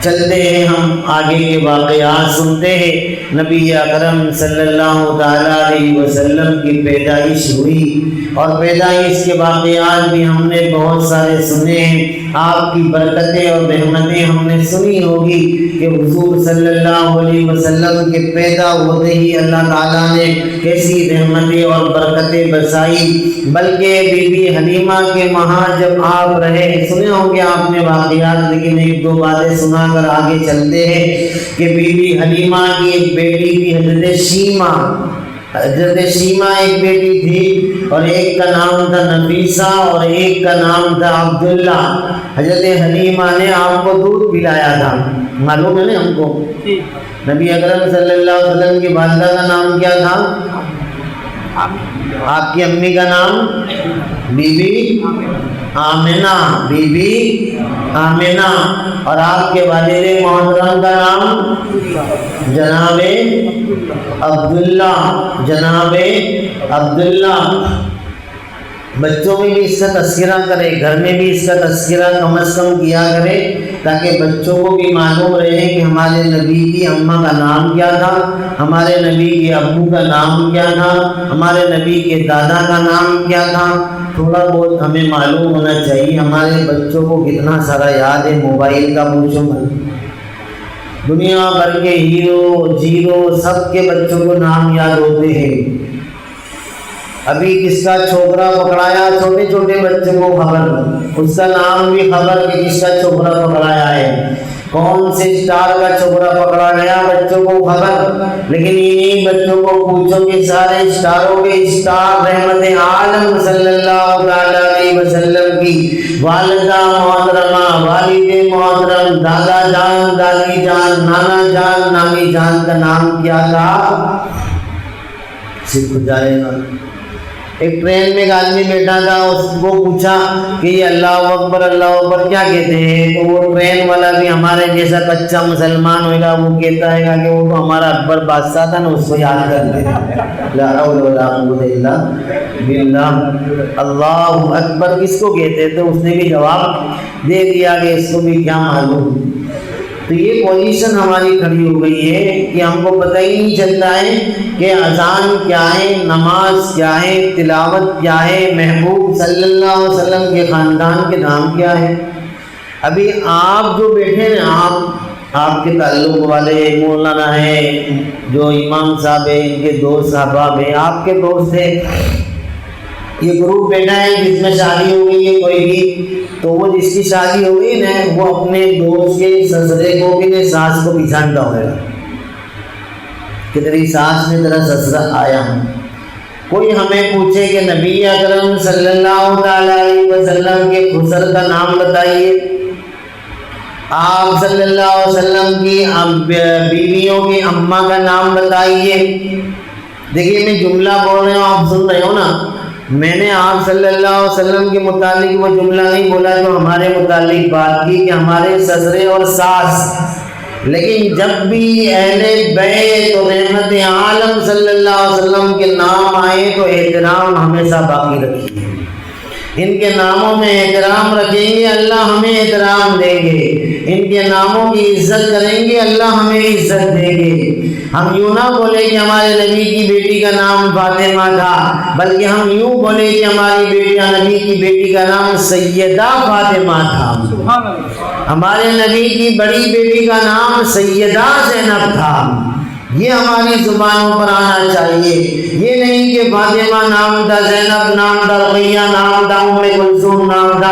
A: چلتے ہیں ہم آگے کے واقعات سنتے ہیں۔ نبی اکرم صلی اللہ تعالیٰ علیہ وسلم کی پیدائش ہوئی، اور پیدائش کے واقعات بھی ہم نے بہت سارے سنے ہیں۔ آپ کی برکتیں اور رحمتیں ہم نے سنی ہوگی کہ حضور صلی اللہ علیہ وسلم کے پیدا ہوتے ہی اللہ تعالیٰ نے کیسی رحمتیں اور برکتیں برسائی۔ بلکہ بی بی حلیمہ کے وہاں جب آپ رہے، سنے ہوں گے آپ نے واقعات، لیکن ایک دو باتیں سنا کر آگے چلتے ہیں کہ بی بی حلیمہ کی ایک بیٹی تھی حضرت شیمہ۔ حضرت شیمہ ایک بیٹی تھی، اور ایک کا نام تھا نفیسہ اور ایک کا نام تھا عبداللہ۔ حضرت حلیمہ نے آپ کو دودھ پلایا تھا، معلوم ہے نا ہم کو؟ نبی اکرم صلی اللہ علیہ وسلم کی والدہ کا نام کیا تھا؟ آپ کی امی کا نام بی بی آمنہ، بی بی آمنہ، اور آپ کے والد محترم کا نام جناب عبداللہ، جناب عبداللہ۔ بچوں میں بھی اس کا تذکرہ کرے، گھر میں بھی اس کا تذکرہ کم از کم کیا کرے، تاکہ بچوں کو بھی معلوم رہے کہ ہمارے نبی کی اماں کا نام کیا تھا، ہمارے نبی کے ابو کا نام کیا تھا، ہمارے نبی کے دادا کا نام کیا تھا۔ تھوڑا بہت ہمیں معلوم ہونا چاہیے۔ ہمارے بچوں کو کتنا سارا یاد ہے، موبائل کا پوچھو مت۔ دنیا بھر کے ہیرو جیرو سب کے بچوں کو نام یاد ہوتے ہیں۔ ابھی کس کا چھوکرا پکڑایا، چھوٹے چھوٹے بچوں کو خبر، اس کا نام بھی خبر کہ کس کا چھوکرا پکڑایا ہے، کون سے اسٹار کا چھوکرا پکڑا گیا، بچوں کو خبر۔ لیکن انہی بچوں کو پوچھو کہ سارے اسٹاروں کے اسٹار رحمت عالم صلی اللہ علیہ وسلم کی والدہ محترمہ، والد محترم، دادا جان، دادی جان، نانا جان، نانی جان کا نام کیا تھا؟ صرف جائے گا ایک ٹرین میں ایک آدمی بیٹھا تھا، اس کو پوچھا کہ یہ اللہ اکبر کیا کہتے ہیں؟ تو وہ ٹرین والا بھی ہمارے جیسا کچا مسلمان ہوگا، وہ کہتا ہے کہ وہ تو ہمارا اکبر بادشاہ تھا نا، اس کو یاد کرتے لا حول ولا قوت الا باللہ، اللہ اکبر کس کو کہتے ہیں؟ تو اس نے بھی جواب دے دیا کہ اس کو بھی کیا معلوم۔ تو یہ پوزیشن ہماری کھڑی ہو گئی ہے کہ ہم کو پتہ ہی نہیں چلتا ہے کہ اذان کیا ہے، نماز کیا ہے، تلاوت کیا ہے، محبوب صلی اللہ علیہ وسلم کے خاندان کے نام کیا ہے۔ ابھی آپ جو بیٹھے ہیں، آپ کے تعلق والے مولانا ہیں، جو امام صاحب ہیں، ان کے دوست احباب ہیں، آپ کے دوست ہیں، یہ گروپ بیٹھا ہے جس میں شادی ہو گئی ہے کوئی بھی، تو وہ جس کی شادی ہو گئی نا، وہ اپنے دوست کے سسرے کو بھی ساس کو پہچانتا ہوگا کہ تیری ساس میں تیرا سسرا آیا ہوں۔ کوئی ہمیں پوچھے کہ نبی اکرم صلی اللہ علیہ وسلم کے خسر کا نام بتائیے، آپ صلی اللہ علیہ وسلم کی بیویوں کی اماں کا نام بتائیے۔ دیکھیے میں جملہ بول رہا ہوں، آپ سن رہے ہو نا، میں نے آپ صلی اللہ علیہ وسلم کے متعلق وہ جملہ نہیں بولا جو ہمارے متعلق بات کی کہ ہمارے سسرے اور ساس، لیکن جب بھی اہل بیت و رحمت عالم صلی اللہ علیہ وسلم کے نام آئے تو احترام ہمیشہ باقی رکھیے، ان کے ناموں میں احترام رکھیں گے، اللہ ہمیں احترام دیں گے، ان کے ناموں کی عزت کریں گے، اللہ ہمیں عزت دیں گے۔ ہم یوں نہ بولے کہ ہمارے نبی کی بیٹی کا نام فاطمہ تھا، بلکہ ہم یوں بولے کہ ہماری بیٹیاں نبی کی بیٹی کا نام سیدہ فاطمہ تھا، ہمارے نبی کی بڑی بیٹی کا نام سیدہ زینب تھا۔ یہ ہماری زبانوں پر آنا چاہیے، یہ نہیں کہ فاطمہ نام تھا، زینب نام تھا، رقیہ نام تھا، ام کلثوم نام تھا۔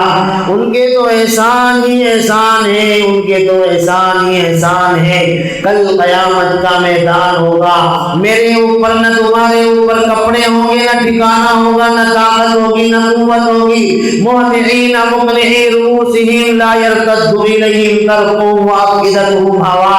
A: ان کے تو احسان ہی احسان ہے، ان کے تو احسان ہی احسان ہے۔ کل قیامت کا میدان ہوگا، میرے اوپر نہ تمہارے اوپر کپڑے ہوں گے، نہ ٹھکانہ ہوگا، نہ طاقت ہوگی، نہ قوت ہوگی۔ مہطعین مقنعی رؤوسہم لا یرتد الیہم طرفہم وافئدتہم ہوا،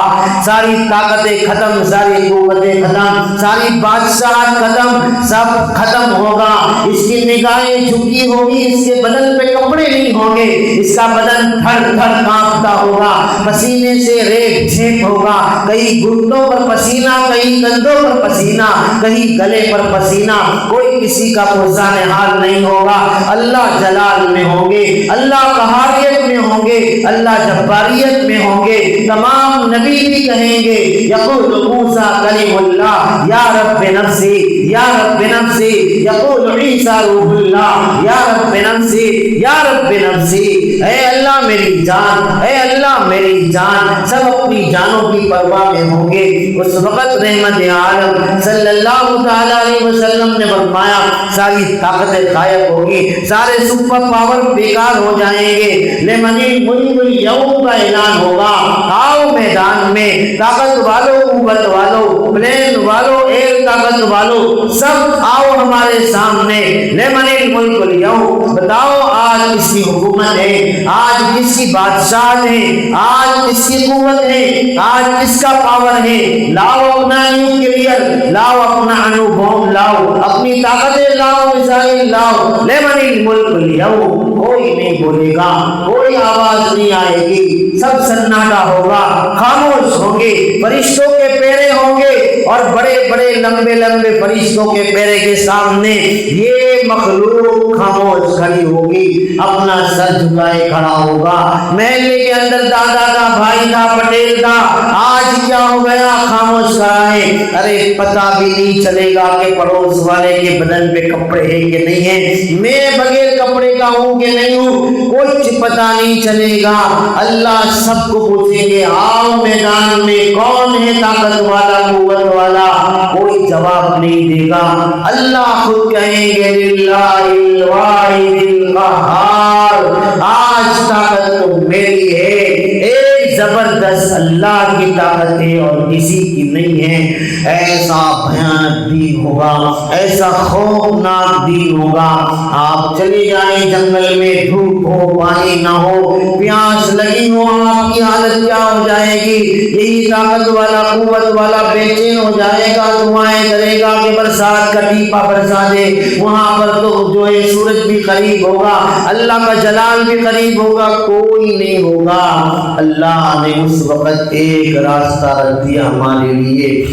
A: ساری طاقتیں ختم، ساری قوتیں ختم، ساری بادشاہت ختم، سب ختم ہوگا۔ اس کی نگاہیں جھکی ہوگی، اس کے بدن پہ کپڑے نہیں ہوں گے، اس کا بدن تھر تھر کانپتا ہوگا، پسینے سے ریت جھیپ ہوگا، کہیں گھٹنوں پر پسینہ، کہیں کندھوں پر پسینہ، کہیں گلے پر پسینہ، کوئی کسی کا پرزان حال نہیں ہوگا۔ اللہ جلال میں ہوں گے، اللہ قہاریت میں ہوں گے، اللہ جباریت میں ہوں گے۔ تمام نبی بھی کہیں گے یقول موسیٰ کلیم اللہ یا رب نفسی یا رب نفسی، یقول عیسیٰ روح اللہ یا رب نفسی یا رب نفسی، اے اللہ میری جان، اے اللہ میری جان۔ سب اپنی جانوں کی پرواہ میں ہوں گے۔ اس وقت رحمت عالم صلی اللہ علیہ وسلم نے فرمایا ساری طاقتیں غائب ہوگی، سارے سپر پاور بیکار ہو جائیں گے۔ لمن الملک اليوم کا اعلان ہوگا، آؤ میدان میں، طاقت والو، قوت والو، پلین والو، ایئر طاقت والو، سب آؤ ہمارے سامنے۔ لمن الملک اليوم، بتاؤ آج کس کی حکومت ہے، آج کس کی بادشاہت ہے، آج کس کی قوت ہے، آج کس کا پاور ہے۔ لاؤ اپنا نیوکلیئر، لاؤ اپنا انوبوم، لاؤ اپنی طاقتیں، لاؤ میزائل لاؤ۔ لمن الملک اليوم، کوئی نہیں بولے گا، کوئی آواز نہیں آئے گی، سب سناٹا ہوگا، خاموش ہوں گے، فرشتوں کے پیرے ہوں گے، اور بڑے بڑے لمبے لمبے فرشتوں کے پیرے کے سامنے یہ مخلوق خاموش کھڑی ہوگی، اپنا سر جھکائے کھڑا ہوگا۔ محلے کے اندر دادا کا بھائی تھا، پٹیل تھا، آج کیا ہو گیا، خاموش کھڑا ہے۔ ارے پتہ بھی نہیں چلے گا کہ پڑوس والے کے بدن پہ کپڑے ہیں کہ نہیں ہیں، میں بغیر کپڑے کا ہوں کہ نہیں ہوں، کچھ پتہ نہیں چلے گا۔ اللہ سب کو پوچھیں گے آؤ میدان میں، کون ہے طاقت والا، قوت والا؟ کوئی جواب نہیں دے گا۔ اللہ خود کہیں گے للہ الواحد القہار، آج طاقت تو میری ہے، ایک زبردست اللہ کی طاقت ہے اور کسی کی نہیں ہے۔ ایسا بھیانک دین ہوگا، ایسا خوفناک دین ہوگا۔ آپ چلے جائیں جنگل میں، دھوپ ہو، پانی نہ ہو، پیاس لگی ہو، آپ کی حالت کیا ہو جائے گی؟ یہی طاقت والا، قوت والا بے چین ہو جائے گا، دعائیں کرے گا کہ برسات کا ٹیپا برسا دے۔ وہاں پر تو جو ہے سورج بھی قریب ہوگا، اللہ کا جلال بھی قریب ہوگا، کوئی نہیں ہوگا۔ اللہ نے اس وقت ایک راستہ رکھ دیا ہمارے لیے۔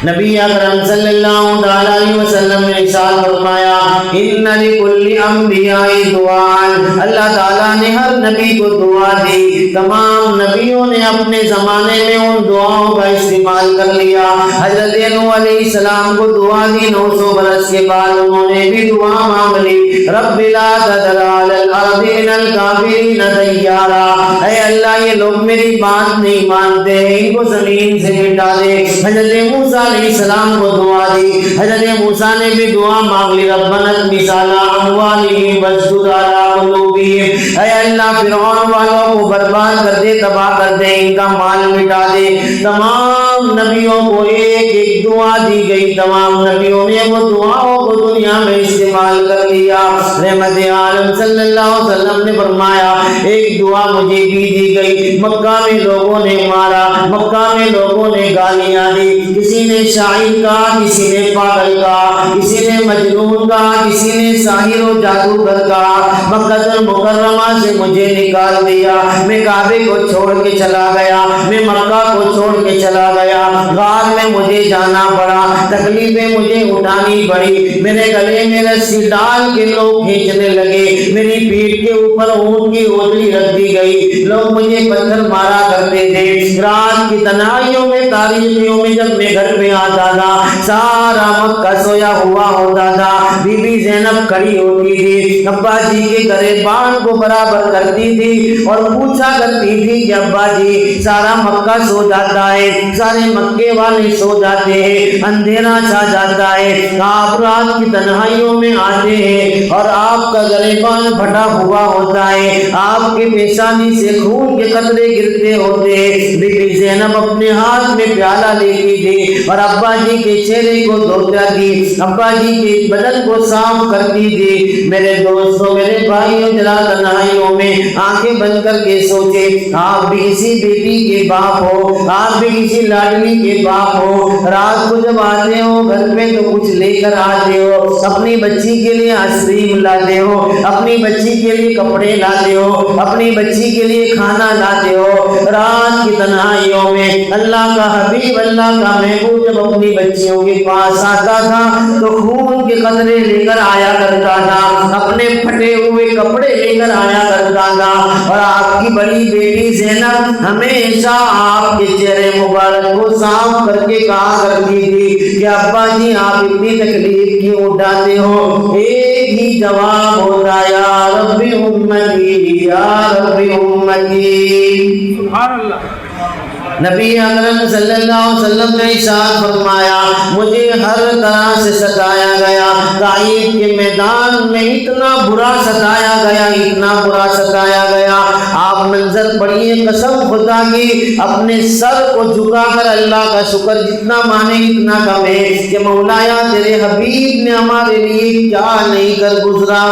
A: نبی اکرم صلی اللہ علیہ وسلم نے ارشاد فرمایا ان لکل انبیاء دعاء، اللہ تعالیٰ نے ہر نبی کو دعا دی۔ تمام نبیوں نے اپنے زمانے میں ان دعاؤں کا استعمال کر لیا۔ حضرت نوح علیہ السلام کو دعا دی، 900 برس کے بعد انہوں نے بھی دعا مانگ لی، رب لا تذر علی الارض من الکافرین دیارا، اے اللہ یہ لوگ میری بات نہیں مانتے، ان کو زمین سے مٹا دے۔ حضرت موسیٰ علیہ السلام کو دعا دی، حضرت موسیٰ نے بھی دعا مانگ لی، ربنا اطمس علی اموالہم واشدد علی قلوبہم، اے اللہ فرعون والوں کو برباد کر دے، تباہ کر دے، ان کا مال مٹا دے۔ تمام نبیوں کو ایک ایک دعا دی گئی، تمام نبیوں نے وہ دعاؤں کو دنیا میں استعمال کر لیا۔ رحمت عالم صلی اللہ علیہ وسلم نے فرمایا ایک دعا مجھے بھی دی گئی، مکہ میں لوگوں نے مارا، مکہ میں لوگوں نے گالیاں دی، کسی نے شاعر کہا، کسی نے پاگل کہا، کسی نے مجنون کہا، کسی نے ساحر و جادوگر کہا۔ مکہ المکرمہ سے مجھے نکال دیا، میں کعبے کو چھوڑ کے چلا گیا، میں مکہ کو چھوڑ کے چلا گیا، غار میں مجھے جانا پڑا، تکلیفیں مجھے اٹھانی پڑی، میرے گلے میں رسی ڈال کے لوگ کھینچنے لگے، میری پیٹھ کے اوپر اونٹ کی روٹلی رکھ دی گئی، لوگ مجھے پتھر مارا کرتے تھے۔ رات کی تنہائیوں میں، تاریکیوں میں جب میں گھر میں آتا تھا، سارا مکہ سویا ہوا ہوتا تھا، بی بی زینب کھڑی ہوتی تھی، ابا جی کے گریبان کو برابر کرتی تھی اور پوچھا کرتی تھی کہ ابا جی سارا مکہ سو جاتا ہے، سارے مکے والے سو جاتے ہیں، اندھیرا چھا جاتا ہے، آپ رات کی تنہائیوں میں آتے ہیں اور آپ کا گریبان پھٹا ہوا ہوتا ہے، آپ کے پیشانی سے خون کے قطرے گرتے ہوتے ہیں۔ بی بی زینب اپنے ہاتھ میں پیالہ لیتی تھی اور ابا جی کے چہرے کو دھوتا تھی، ابا جی کے بدن کو صاف کرتی تھی۔ میرے دوستوں، میرے بھائیوں، ذرا تنہائیوں میں آنکھیں بند کر کے سوچے، آپ بھی کسی بیٹی کے باپ ہو، آپ بھی کسی لاڈلی کے باپ ہو، رات کو جب آتے ہو گھر پہ تو کچھ لے کر آتے ہو، اپنی بچی کے لیے آئس کریم لاتے ہو، اپنی بچی کے لیے کپڑے لاتے ہو، اپنی بچی کے لیے کھانا لاتے ہو۔ رات کی تنہائیوں میں اللہ کا حبیب، اللہ کا محبوب جب اپنی بچیوں کے پاس آتا تھا تو خون کے قطرے لے کر آیا کرتا تھا، اپنے پھٹے ہوئے کپڑے لے کر آیا کرتا تھا، اور آپ کی بڑی بیٹی زینب ہمیشہ آپ کے چہرے مبارک کو صاف کر کے کہا کرتی تھی کہ ابا جی آپ اتنی تکلیف کیوں اٹھاتے ہو؟ ایک ہی جواب ہوتا، یا رب امتی، یا رب امتی۔ سبحان اللہ۔ نبی اکرم صلی اللہ علیہ وسلم نے ارشاد فرمایا مجھے ہر طرح سے ستایا گیا، طائف کے میدان میں اتنا برا ستایا گیا، اتنا برا ستایا گیا، آپ منظر پڑھیے، قسم خدا کی اپنے سر کو جھکا کر اللہ کا شکر جتنا مانے اتنا کم ہے کہ مولایا تیرے حبیب نے ہمارے لیے کیا نہیں کر گزرا۔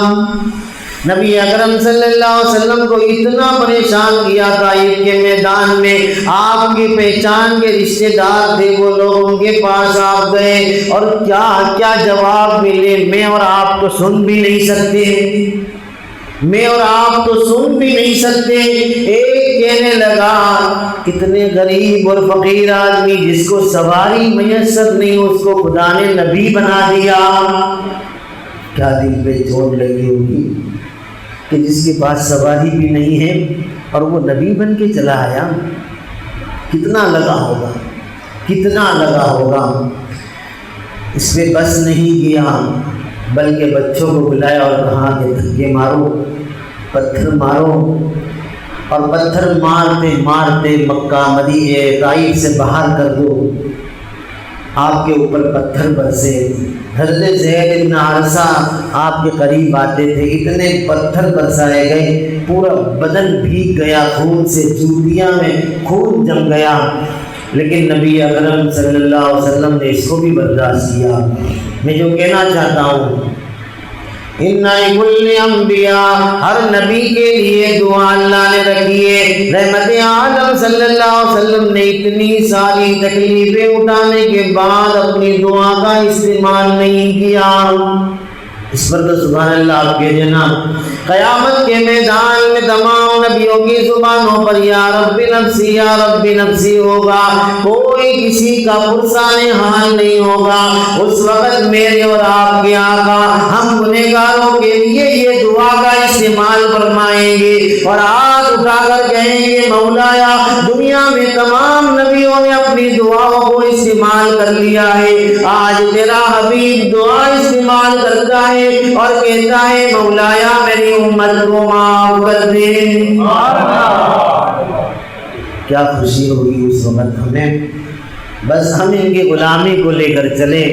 A: نبی اکرم صلی اللہ علیہ وسلم کو اتنا پریشان کیا طائف کے میدان میں، آپ کی پہچان کے رشتے دار تھے وہ لوگ ان کے پاس آپ گئے اور کیا کیا جواب ملے، میں اور آپ تو سن بھی نہیں سکتے، میں اور آپ تو سن بھی نہیں سکتے۔ ایک کہنے لگا کتنے غریب اور فقیر آدمی جس کو سواری میسر نہیں اس کو خدا نے نبی بنا دیا، کیا دل پہ چوٹ لگی ہوگی کہ جس کے پاس سواری بھی نہیں ہے اور وہ نبی بن کے چلا آیا، کتنا لگا ہوگا، کتنا لگا ہوگا۔ اس پہ بس نہیں کیا بلکہ بچوں کو بلایا اور کہا کہ دھکے مارو، پتھر مارو، اور پتھر مارتے مارتے مکہ مدینے طائف سے باہر کر دو۔ آپ کے اوپر پتھر برسے، حضرت زید بن حارثہ آپ کے قریب آتے تھے، اتنے پتھر برسائے گئے، پورا بدن بھیگ گیا خون سے، جوتیاں میں خون جم گیا، لیکن نبی اکرم صلی اللہ علیہ وسلم نے اس کو بھی برداشت کیا۔ میں جو کہنا چاہتا ہوں، ان کل انبیاء، ہر نبی کے لیے دعا اللہ نے رکھی ہے۔ رحمت عالم صلی اللہ علیہ وسلم نے اتنی ساری تکلیفیں اٹھانے کے بعد اپنی دعا کا استعمال نہیں کیا۔ اس پر تو سبحان اللہ آپ کے جناب، قیامت کے میدان میں تمام نبیوں کی زبانوں پر یا رب نفسی یا رب نفسی ہوگا، کوئی کسی کا پرسان حال نہیں ہوگا۔ اس وقت میرے اور آپ کے آقا ہم گنہگاروں کے لیے یہ دعا کا استعمال فرمائیں گے اور ہاتھ اٹھا کر کہیں گے، مولایا دنیا میں تمام نبیوں نے اپنی دعاؤں کو استعمال کر لیا ہے، آج تیرا حبیب دعا استعمال کرتا ہے اور کہتا ہے مولایا میری امت کو معاف کر دے۔ کیا خوشی ہوگی اس وقت ہمیں، بس ہم ان کی غلامی کو لے کر چلے۔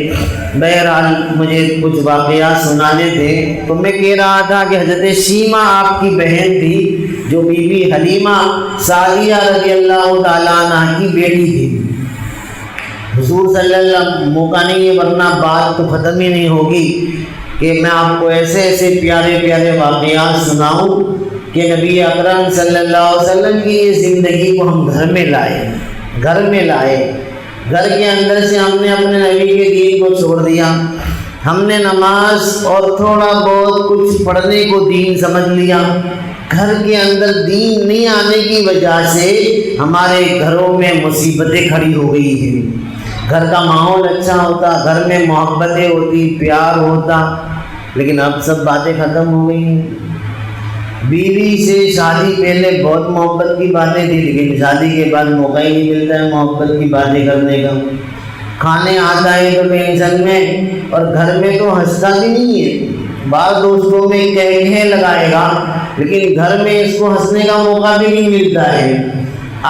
A: بہرحال مجھے کچھ واقعات سنانے تھے، تو میں کہہ رہا تھا کہ حضرت شیمہ آپ کی بہن تھی، جو بی بی حلیمہ سعدیہ رضی اللہ تعالیٰ عنہ کی بیٹی تھی۔ حضور صلی اللہ علیہ وسلم، موقع نہیں ہے ورنہ بات تو ختم ہی نہیں ہوگی کہ میں آپ کو ایسے ایسے پیارے پیارے واقعات سناؤں کہ نبی اکرم صلی اللہ علیہ وسلم کی یہ زندگی کو ہم گھر میں لائے۔ گھر کے اندر سے ہم نے اپنے نبی کے دین کو چھوڑ دیا، ہم نے نماز اور تھوڑا بہت کچھ پڑھنے کو دین سمجھ لیا۔ گھر کے اندر دین نہیں آنے کی وجہ سے ہمارے گھروں میں مصیبتیں کھڑی ہو گئی ہیں۔ گھر کا ماحول اچھا ہوتا، گھر میں محبتیں ہوتی، پیار ہوتا، لیکن اب سب باتیں ختم ہو گئی ہیں۔ بیوی سے شادی پہلے بہت محبت کی باتیں تھی، لیکن شادی کے بعد موقع ہی نہیں ملتا ہے محبت کی باتیں کرنے کا۔ کھانے آتا ہے تو ٹینشن میں، اور گھر میں تو ہنستا بھی نہیں ہے، بعض دوستوں میں کہنے لگائے گا، لیکن گھر میں اس کو ہنسنے کا موقع بھی نہیں ملتا ہے۔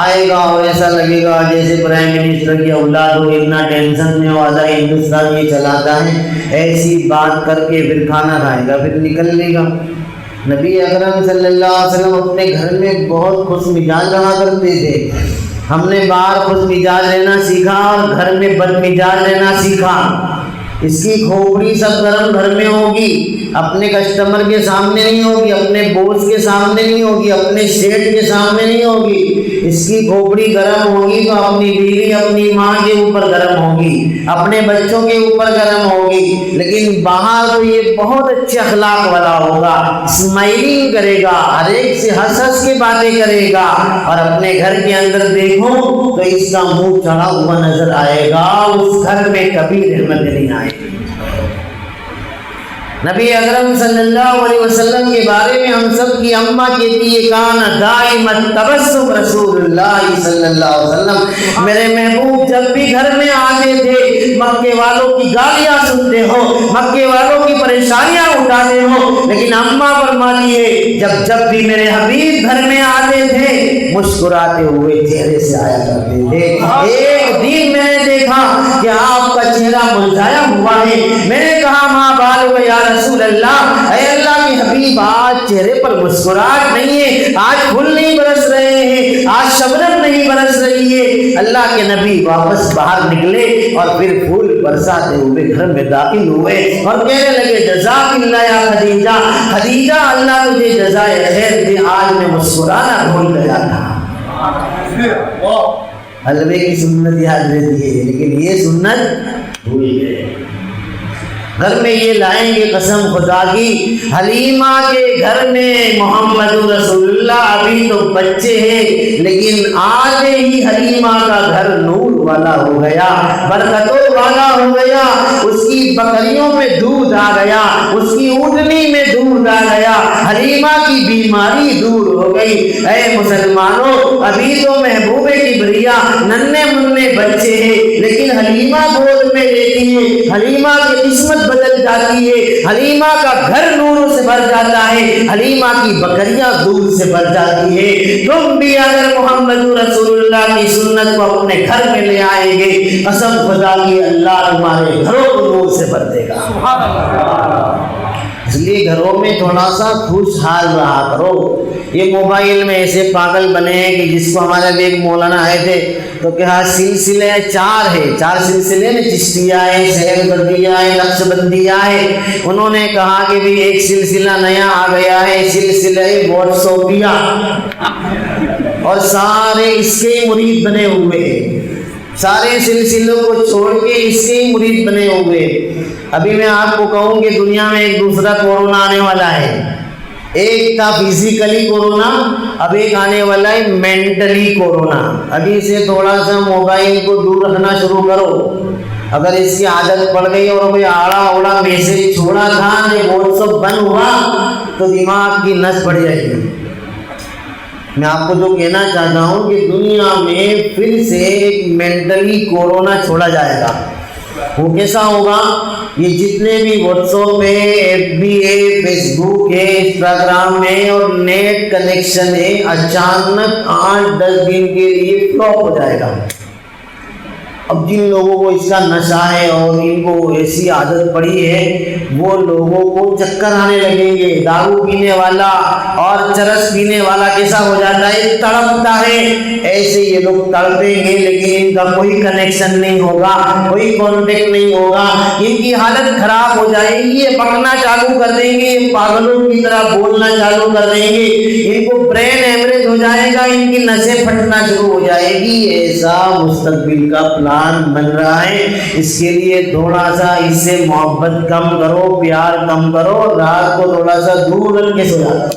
A: آئے گا اور ایسا لگے گا جیسے پرائم منسٹر کی اولاد ہو، اتنا ٹینشن میں ہو، آدھا ہندوستان یہ چلاتا ہے، ایسی بات کر کے پھر کھانا کھائے گا، پھر نکل لے گا۔ نبی اکرم صلی اللہ علیہ وسلم اپنے گھر میں بہت خوش مزاج رہا کرتے تھے۔ ہم نے باہر خوش مزاج رہنا سیکھا اور گھر میں بد مزاج رہنا سیکھا۔ اس کی کھوپڑی سب گرم گھر میں ہوگی، اپنے کسٹمر کے سامنے نہیں ہوگی، اپنے بوس کے سامنے نہیں ہوگی، اپنے سیٹ کے سامنے نہیں ہوگی۔ اس کی کھوپڑی گرم ہوگی تو اپنی بیوی اپنی ماں کے اوپر گرم ہوگی، اپنے بچوں کے اوپر گرم ہوگی، لیکن باہر تو یہ بہت اچھے اخلاق والا ہوگا، اسمائلنگ کرے گا، ہر ایک سے ہنس ہنس کے باتیں کرے گا، اور اپنے گھر کے اندر دیکھو تو اس کا منہ چڑھا ہوا نظر آئے گا، اس گھر میں کبھی رحمت نہیں آئے گی۔ نبی اکرم صلی اللہ علیہ وسلم کے بارے میں ہم سب کی اماں کہتی ہے، کان دائما تبسم رسول اللہ صلی اللہ علیہ وسلم، میرے محبوب جب بھی گھر میں آتے تھے مکے والوں کی گالیاں سنتے ہو، مکے والوں کی پریشانیاں اٹھاتے ہو، لیکن اماں فرماتی ہے جب بھی میرے حبیب گھر میں آتے تھے مسکراتے ہوئے چہرے سے آیا کرتے تھے۔ ایک دن میں نے دیکھا کہ آپ کا چہرہ مرجھایا ہوا ہے، میں نے کہا ماں بالو یا رسول اللہ، اے اللہ کے حبیب آج چہرے پر مسکراہٹ نہیں ہے، آج پھول نہیں برس رہے ہیں، آج شبنم نہیں برس رہی ہے۔ اللہ کے نبی واپس باہر نکلے اور پھر پھول برساتے ہوئے گھر میں داخل ہوئے اور کہنے لگے جزاک اللہ یا خدیجہ، خدیجہ اللہ تجھے جزائے خیر دے، آج میں مسکرانا بھول گیا تھا۔ حلوے کی سنت یاد رہتی ہے لیکن یہ سنت بھول گئے۔ گھر میں یہ لائیں گے قسم خدا کی، حلیمہ کے گھر میں محمد رسول اللہ ابھی تو بچے ہیں، لیکن آج ہی حلیمہ کا گھر نور والا ہو گیا، برکتوں والا ہو گیا، اس کی بکریوں میں دودھ آ گیا، اس کی اونٹنی میں دودھ آ گیا، حلیمہ کی بیماری دور ہو گئی۔ اے مسلمانوں، ابھی تو محبوب کبریا ننھے منھے بچے ہیں، لیکن حلیمہ گود میں لیتی ہے، حلیمہ کی قسمت بدل جاتی ہے، حلیمہ کا گھر نور سے بھر جاتا ہے، حلیمہ کی بکریاں دودھ سے بھر جاتی ہے۔ تم بھی اگر محمد رسول اللہ کی سنت کو اپنے گھر میں لے آئیں گے، قسم خدا کی اللہ تمہارے گھروں کو نور سے بھر دے گا۔ سبحان اللہ۔ اس لیے گھروں میں تھوڑا سا خوشحال رہا کرو۔ یہ موبائل میں ایسے پاگل بنے ہیں کہ جس کو ہمارے بھی ایک مولانا آئے تھے تو کہا سلسلے 4 ہے، 4 سلسلے میں چشتیہ ہے، سہر بردیہ ہے، نقش بندیہ ہے۔ انہوں نے کہا کہ بھی ایک سلسلہ نیا آ گیا ہے، سلسلہ واٹس ایپیا، اور سارے اس کے مرید بنے ہوئے ہیں، سارے سلسلوں کو چھوڑ کے اس کے ہی مرید بنے ہوئے۔ ابھی میں آپ کو کہوں کہ دنیا میں ایک دوسرا کورونا آنے والا ہے، ایک تھا فزیکلی کورونا، اب ایک آنے والا ہے مینٹلی کورونا۔ ابھی سے تھوڑا سا موبائل کو دور رکھنا شروع کرو۔ اگر اس کی عادت پڑ گئی اور کوئی آڑا اوڑا میسج چھوڑا تھا واٹس ایپ بند ہوا تو دماغ کی نس بڑھ جائے گی۔ میں آپ کو جو کہنا چاہتا ہوں کہ دنیا میں پھر سے ایک مینٹلی کورونا چھوڑا جائے گا۔ وہ کیسا ہوگا؟ یہ جتنے بھی واٹس ایپ ہے، ایف بی ہے، فیس بک ہے، انسٹاگرام ہے اور نیٹ کنیکشن ہے، اچانک 8-10 دن کے لیے فلاپ ہو جائے گا۔ اب جن لوگوں کو اس کا نشہ ہے اور ان کو ایسی عادت پڑی ہے وہ لوگوں کو چکر آنے لگیں گے۔ دارو پینے والا اور چرس پینے والا کیسا ہو جاتا ہے؟ تڑپتا ہے، ایسے یہ لوگ تڑپیں گے لیکن ان کا کوئی کنیکشن نہیں ہوگا، کوئی کانٹیکٹ نہیں ہوگا، ان کی حالت خراب ہو جائے گی، یہ بکنا چالو کر دیں گے، پاگلوں کی طرح بولنا چالو کر دیں گے، ان کو برین ہیمریج ہو جائے گا، ان کی نسیں پھٹنا شروع ہو جائے گی۔ ایسا مستقبل کا پلان بن رہا ہے۔ اس کے لیے تھوڑا سا اس سے محبت کم کرو، پیار کم کرو، رات کو تھوڑا سا دور رکھ کے سویا۔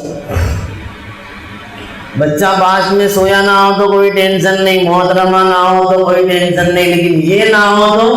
A: بچہ پاس میں سویا نہ ہو تو کوئی ٹینشن نہیں، محترمہ نہ ہو تو کوئی ٹینشن نہیں، لیکن یہ نہ ہو تو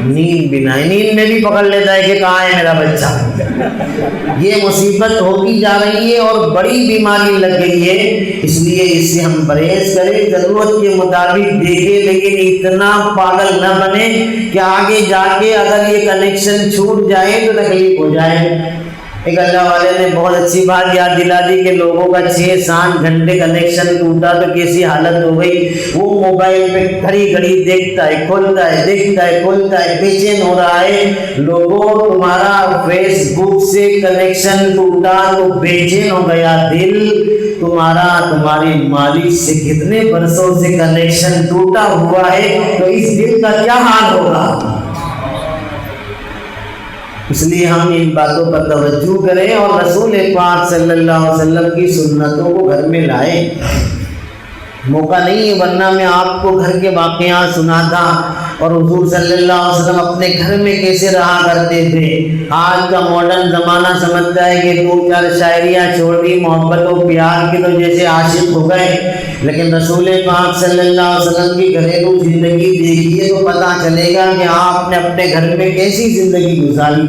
A: نیند بھی نہ، نیند میں بھی پکڑ لیتا ہے کہ کہاں ہے میرا بچہ۔ یہ مصیبت ہوتی جا رہی ہے اور بڑی بیماری لگ گئی ہے، اس لیے اس سے ہم پرہیز کریں، ضرورت کے مطابق دیکھیں، لیکن اتنا پاگل نہ بنے کہ آگے جا کے اگر یہ کنیکشن چھوٹ جائے تو تکلیف ہو جائے۔ ایک اللہ والے نے بہت اچھی بات یاد دلا دی کہ لوگوں کا 6-7 گھنٹے کنیکشن ٹوٹا تو کیسی حالت ہو گئی۔ وہ موبائل پہ گھڑی گھڑی دیکھتا ہے، کھولتا ہے، دیکھتا ہے، کھولتا ہے، بے چین ہو رہا ہے۔ لوگوں تمہارا فیس بک سے کنیکشن ٹوٹا تو بے چین ہو گیا دل تمہارا، تمہاری مالک سے کتنے برسوں سے کنیکشن ٹوٹا ہوا ہے تو اس دل کا کیا حال ہوگا؟ اس لیے ہم ان باتوں پر توجہ کریں اور رسول پاک صلی اللہ علیہ وسلم کی سنتوں کو گھر میں لائیں۔ موقع نہیں ہے ورنہ میں آپ کو گھر کے واقعات سناتا اور حضور صلی اللہ علیہ وسلم اپنے گھر میں کیسے رہا کرتے تھے۔ آج کا ماڈرن زمانہ سمجھتا ہے کہ 2-4 شاعریاں چھوڑ دی، محبت و پیار کی تو جیسے عاشق ہو گئے، لیکن رسول پاک صلی اللہ علیہ وسلم کی گھریلو زندگی دیکھیے تو پتہ چلے گا کہ آپ نے اپنے گھر میں کیسی زندگی گزاری،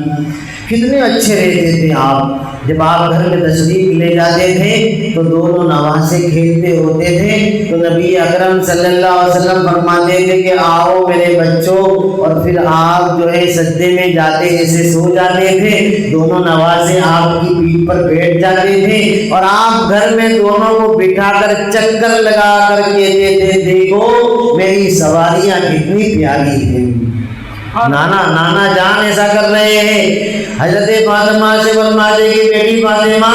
A: کتنے اچھے رہتے تھے آپ۔ جب آپ گھر میں تشریف لے جاتے تھے تو دونوں نواسے کھیلتے ہوتے تھے تو نبی اکرم صلی اللہ علیہ وسلم فرماتے تھے کہ آؤ میرے بچوں، اور پھر آپ جو ہے سجدے میں جاتے جیسے سو جاتے تھے، دونوں نواسے آپ کی پیٹھ پر بیٹھ جاتے تھے اور آپ گھر میں دونوں کو بٹھا کر چکر لگا کر کہتے تھے دیکھو میری سواریاں کتنی پیاری ہیں۔ نانا جان ایسا کر رہے ہیں۔ حضرت فاطمہ سے فرماتے کہ بیٹی فاطمہ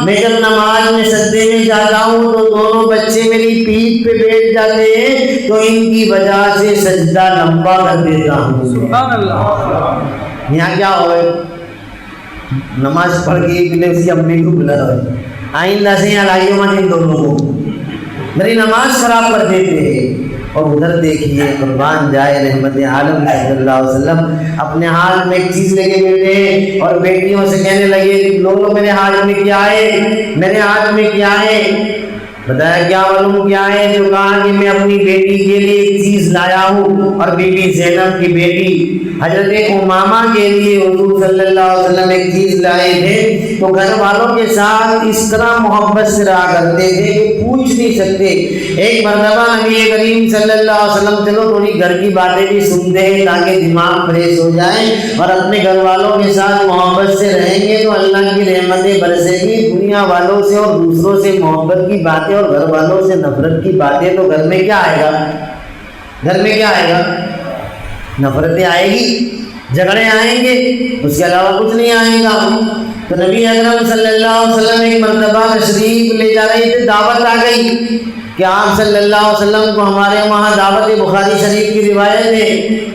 A: میں جب نماز میں سجدے میں جاتا ہوں تو دونوں بچے میری پیٹھ پہ بیٹھ جاتے ہیں تو ان کی وجہ سے سجدہ لمبا کر دیتا ہوں۔ سبحان اللہ۔ یہاں کیا ہوئے؟ نماز پڑھ کے ایک نے اسی امی کو بلا رہا ہے، آئندہ سے یہاں لائیو مت ان دونوں کو، میری نماز خراب کر دیتے ہیں۔ اور ادھر دیکھیے قربان جائے رحمت عالم صلی اللہ علیہ وسلم اپنے ہاتھ میں ایک چیز لے کے بیٹھے اور بیٹیوں سے کہنے لگے لوگوں میرے ہاتھ میں کیا ہے، میرے ہاتھ میں کیا ہے؟ بتایا کیا معلوم کیا ہے؟ جو کہا کہ میں اپنی بیٹی کے لیے ایک چیز لایا ہوں، اور بی بی زینب کی بیٹی حضرت امامہ کے لیے حضور صلی اللہ علیہ وسلم ایک چیز لائے تھے تو گھر والوں کے ساتھ اس طرح محبت سے رہا کرتے تھے کہ پوچھ نہیں سکتے۔ ایک مرتبہ نبی کریم صلی اللہ علیہ وسلم چلو تھوڑی گھر کی باتیں بھی سنتے ہیں تاکہ دماغ فریش ہو جائے، اور اپنے گھر والوں کے ساتھ محبت سے رہیں گے تو اللہ کی رحمتیں برسے گی۔ دنیا والوں سے اور دوسروں سے محبت کی باتیں اور گھر والوں سے نفرت کی باتیں تو گھر میں کیا آئے گا؟ گھر میں کیا آئے گا؟ نفرتیں آئے گی۔ جھگڑے آئیں گے، اس کے علاوہ کچھ نہیں آئے گا۔ تو نبی اکرم صلی اللہ علیہ وسلم ایک مرتبہ تشریف لے جا رہے تھے، دعوت آ گئی کہ آپ صلی اللہ علیہ وسلم کو ہمارے وہاں دعوت، بخاری شریف کی روایت ہے،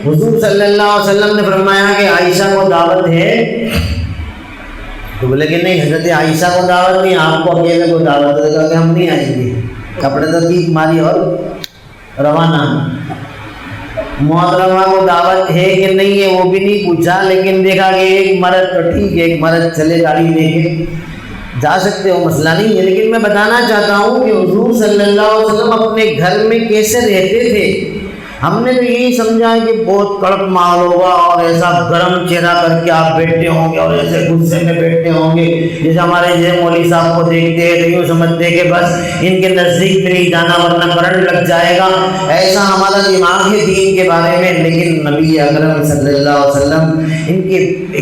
A: حضور صلی اللہ علیہ وسلم نے فرمایا کہ عائشہ کو دعوت ہے؟ تو بولے کہ نہیں حضرت عائشہ کو دعوت نہیں، آپ کو اکیلے کو دعوت ہے، کہ ہم نہیں آئیں گے، کپڑے تو کی ماری اور روانہ۔ محترمہ کو دعوت ہے کہ نہیں ہے وہ بھی نہیں پوچھا، لیکن دیکھا کہ ایک مرد تو ٹھیک ہے، ایک مرد چلے گاڑی لے کے جا سکتے ہو، مسئلہ نہیں ہے، لیکن میں بتانا چاہتا ہوں کہ حضور صلی اللہ علیہ وسلم اپنے گھر میں کیسے رہتے تھے۔ ہم نے تو یہی سمجھا کہ بہت کڑک ماحول ہوگا اور ایسا گرم چہرہ کر کے آپ بیٹھتے ہوں گے اور ایسے غصے میں بیٹھتے ہوں گے، جیسے ہمارے جیسے مولوی صاحب کو دیکھتے ہیں تو یوں سمجھتے کہ بس ان کے نزدیک میں نہیں جانا ورنہ کرنٹ لگ جائے گا، ایسا ہمارا دماغ ہے دین کے بارے میں۔ لیکن نبی اکرم صلی اللہ علیہ وسلم، ان کی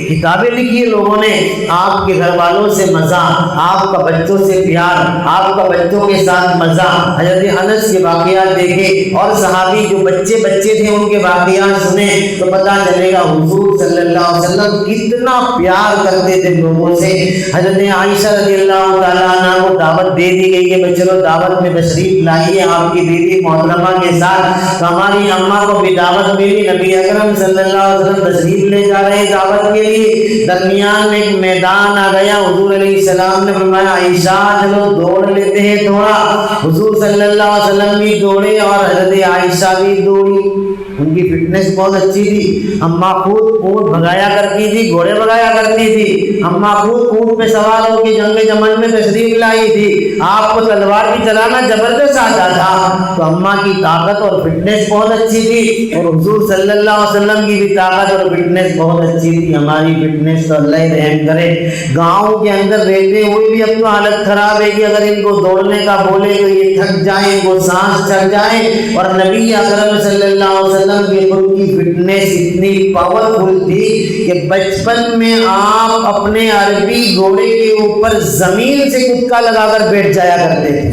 A: کتابیں لکھی ہے لوگوں نے، آپ کے گھر والوں سے مزہ، آپ کا بچوں سے پیار، آپ کا بچوں کے ساتھ مزہ، حضرت انس کے واقعات دیکھے اور صحابی جو بچے تھے ان کے واقعات سنیں تو پتہ چلے گا حضور صلی اللہ علیہ وسلم کتنا پیار کرتے تھے لوگوں سے۔ حضرت عائشہ رضی اللہ تعالیٰ عنہ کو دعوت دے دی گئی کہ چلو دعوت میں تشریف لائیے آپ کی بیوی محترمہ کے ساتھ، تو ہماری اماں کو بھی دعوت ملی، نبی اکرم صلی اللہ علیہ وسلم تشریف لے جا رہے ہیں دعوت کے لیے، درمیان میں ایک میدان آ گیا، حضور علیہ السلام نے فرمایا عائشہ چلو دوڑ لیتے ہیں تھوڑا، حضور صلی اللہ علیہ وسلم بھی دوڑے اور حضرت عائشہ بھی دوڑی۔ ان کی فٹنس بہت اچھی تھی، اماں خود اونٹ بھگایا کرتی تھی، گھوڑے بھگایا کرتی تھی، اماں خود اونٹ پہ سوار ہو کے جنگ جمل میں تشریف لائی تھی، آپ کو تلوار بھی چلانا زبردست آتا تھا، تو اماں کی طاقت اور فٹنس بہت اچھی تھی اور حضور صلی اللہ علیہ وسلم کی بھی طاقت اور فٹنس بہت اچھی تھی۔ ہماری فٹنس تو اللہ رحم کرے، گاؤں کے اندر رہتے ہوئے بھی اب تو حالت خراب ہے کہ اگر ان کو دوڑنے کا بولے تو یہ تھک جائیں، ان کو سانس چڑھ جائے، اور نبی اکرم صلی اللہ علیہ وسلم کی خود کی فٹنس اتنی پاورفل تھی کہ بچپن میں آپ اپنے عربی گھوڑے کے اوپر زمین سے کدکا لگا کر بیٹھ جایا کرتے تھے۔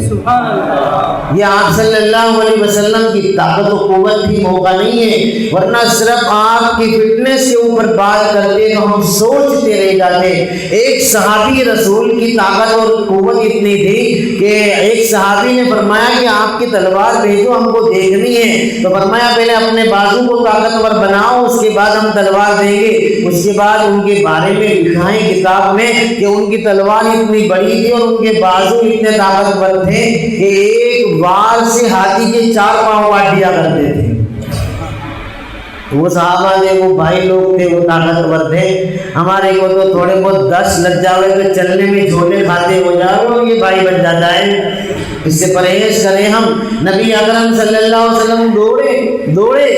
A: یہ آپ صلی اللہ علیہ وسلم کی طاقت و قوت بھی موقع نہیں ہے، ورنہ صرف آپ کی فٹنس کے اوپر بات کرتے تو ہم سوچتے رہ جاتے۔ ایک صحابی رسول کی طاقت اور قوت اتنی تھی کہ ایک صحابی نے فرمایا کہ آپ کی تلوار بھیجو ہم کو دیکھنی ہے، تو فرمایا پہلے اپنے بازو کو طاقتور بناؤ اس کے بعد ہم تلوار دیں گے۔ اس کے بعد ان کے بارے میں لکھا ہے کتاب میں کہ ان کی تلوار اتنی بڑی تھی اور ان کے بازو اتنے طاقتور تھے کہ ایک وار سے ہاتھی کے 4 پاؤں کاٹ دیا کرتے تھے۔ وہ صحابہ تھے، وہ بھائی لوگ تھے، وہ طاقتور تھے۔ ہمارے کو تو تھوڑے بہت 10 لگ جاوے تو چلنے میں چھوٹے کھاتے ہو جاؤ، یہ بھائی بن جاتا ہے، اس سے پرہیز کریں ہم۔ نبی اکرم صلی اللہ علیہ وسلم دوڑے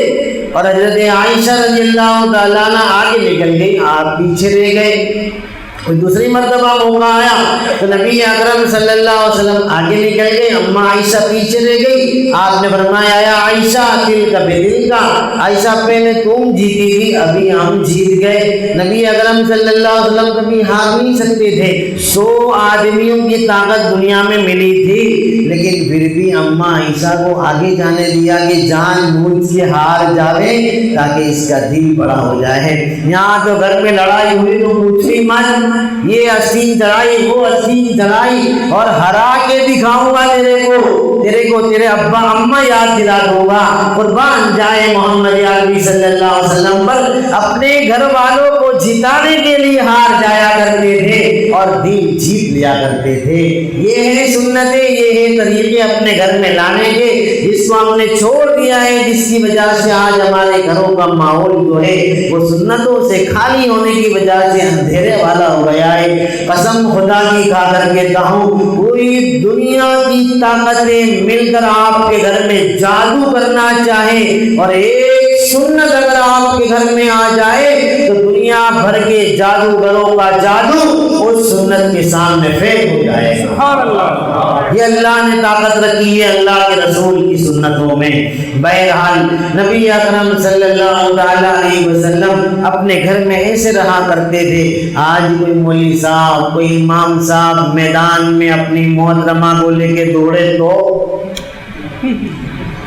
A: اور حضرت عائشہ رضی اللہ تعالیٰ عنہ آگے نکل گئی، آپ پیچھے رہ گئے۔ کوئی دوسری مرتبہ موقع آیا تو نبی اکرم صلی اللہ علیہ وسلم آگے نکل گئے، اماں عائشہ پیچھے رہ گئی۔ آپ نے فرمایا یا عائشہ دل کا بے دل کا، عائشہ پہلے تم جیتی تھی ابھی ہم جیت گئے۔ نبی اکرم صلی اللہ علیہ وسلم کبھی ہار نہیں سکتے تھے، 100 آدمیوں کی طاقت دنیا میں ملی تھی، لیکن پھر بھی اماں عائشہ کو آگے جانے دیا کہ جان بوجھ کے ہار جاوے تاکہ اس کا دل بڑا ہو جائے۔ یہاں تو گھر میں لڑائی ہوئی تو پوچھی مت، یہ اسین چڑھائی وہ اسین چڑھائی اور ہرا کے دکھاؤں گا تیرے کو تیرے ابا اما یاد دلا دوں گا۔ قربان جائے محمد عربی صلی اللہ علیہ وسلم پر، اپنے گھر والوں کو جتانے کے لیے ہار جایا کرتے تھے اور دل جیت لیا کرتے تھے۔ یہ ہے سنتیں، یہ ہے طریقے اپنے گھر میں لانے کے، جس کو ہم نے چھوڑ دیا ہے، جس کی وجہ سے آج ہمارے گھروں کا ماحول جو ہے وہ سنتوں سے خالی ہونے کی وجہ سے اندھیرے والا ہو گیا ہے۔ قسم خدا کی کھا کر کہتا ہوں، پوری دنیا کی طاقتیں مل کر آپ کے گھر میں جادو کرنا چاہے اور ایک سنت اگر آپ کے گھر میں آ جائے تو دنیا بھر کے جادوگروں کا جادو اس سنت کے سامنے فیل ہو جائے گا۔ یہ اللہ نے طاقت رکھی ہے اللہ کے رسول کی سنتوں میں۔ بہرحال نبی اکرم صلی اللہ علیہ وسلم اپنے گھر میں ایسے رہا کرتے تھے۔ آج کوئی مولوی صاحب، کوئی امام صاحب میدان میں اپنی محترمہ کو لے کے دوڑے تو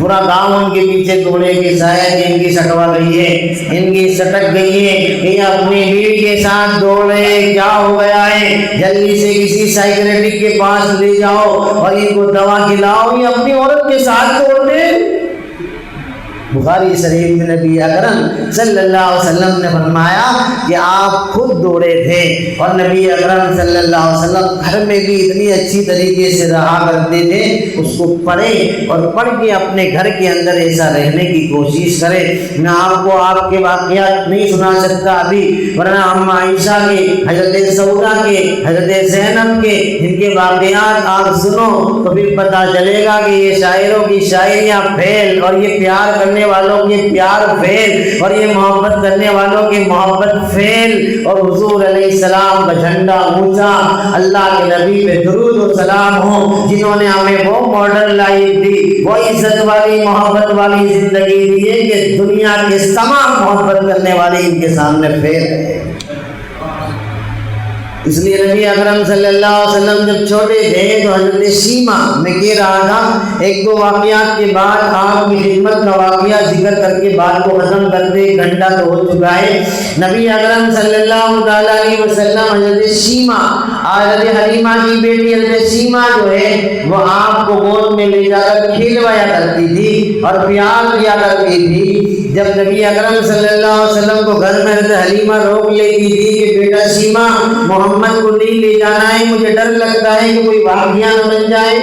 A: پورا گاؤں ان کے پیچھے دوڑے کہ شاید ان کی سٹوا گئی ہے، ان کی سٹک گئی ہے، یہ اپنی بیوی کے ساتھ دوڑے کیا ہو گیا ہے، جلدی سے کسی سائیکریٹک کے پاس لے جاؤ اور ان کو دوا کھلاؤ، یہ اپنی عورت کے ساتھ دوڑتے۔ بخاری شریف میں نبی اکرم صلی اللہ علیہ وسلم نے فرمایا کہ آپ خود دوڑے تھے، اور نبی اکرم صلی اللہ علیہ وسلم گھر میں بھی اتنی اچھی طریقے سے رہا کرتے تھے، اس کو پڑھیں اور پڑھ کے اپنے گھر کے اندر ایسا رہنے کی کوشش کریں۔ میں آپ کو آپ کے واقعات نہیں سنا سکتا ابھی، ورنہ اما عائشہ کے، حضرت سودا کے، حضرت زینب کے، ان کے واقعات آپ سنو تو پھر پتہ چلے گا کہ یہ شاعروں کی شاعریاں فیل، اور یہ پیار کرنے والوں کے پیار فیل، اور یہ محبت کرنے والوں کی محبت فیل، اور حضور علیہ السلام کا جھنڈا اونچا، اللہ کے نبی پہ درود و سلام ہو، جنہوں نے ہمیں وہ ماڈل لائف دی، وہ عزت والی محبت والی زندگی دی ہے کہ دنیا کے تمام محبت کرنے والے ان کے سامنے فیل ہے۔ اس لیے نبی اکرم صلی اللہ علیہ وسلم جب چھوٹے تھے تو حضرت شیما، میں کہہ رہا تھا ایک دو واقعات کے بعد آپ کی خدمت کا واقعہ ذکر کر کے بات کو ختم کرتے، گھنٹہ تو ہو چکا ہے۔ نبی اکرم صلی اللہ علیہ وسلم حضرت شیما، حضرت حلیمہ کی بیٹی حضرت شیما جو ہے وہ آپ کو گود میں لے جا کر کھلوایا کرتی تھی اور پیار کیا کرتی تھی۔ جب نبی اکرم صلی اللہ علیہ وسلم کو گھر میں حضرت حلیمہ روک لیتی تھی کہ بیٹا شیما محمد کو نہیں لے جانا ہے، مجھے ڈر لگتا ہے کہ کوئی واقعہ نہ بن جائے۔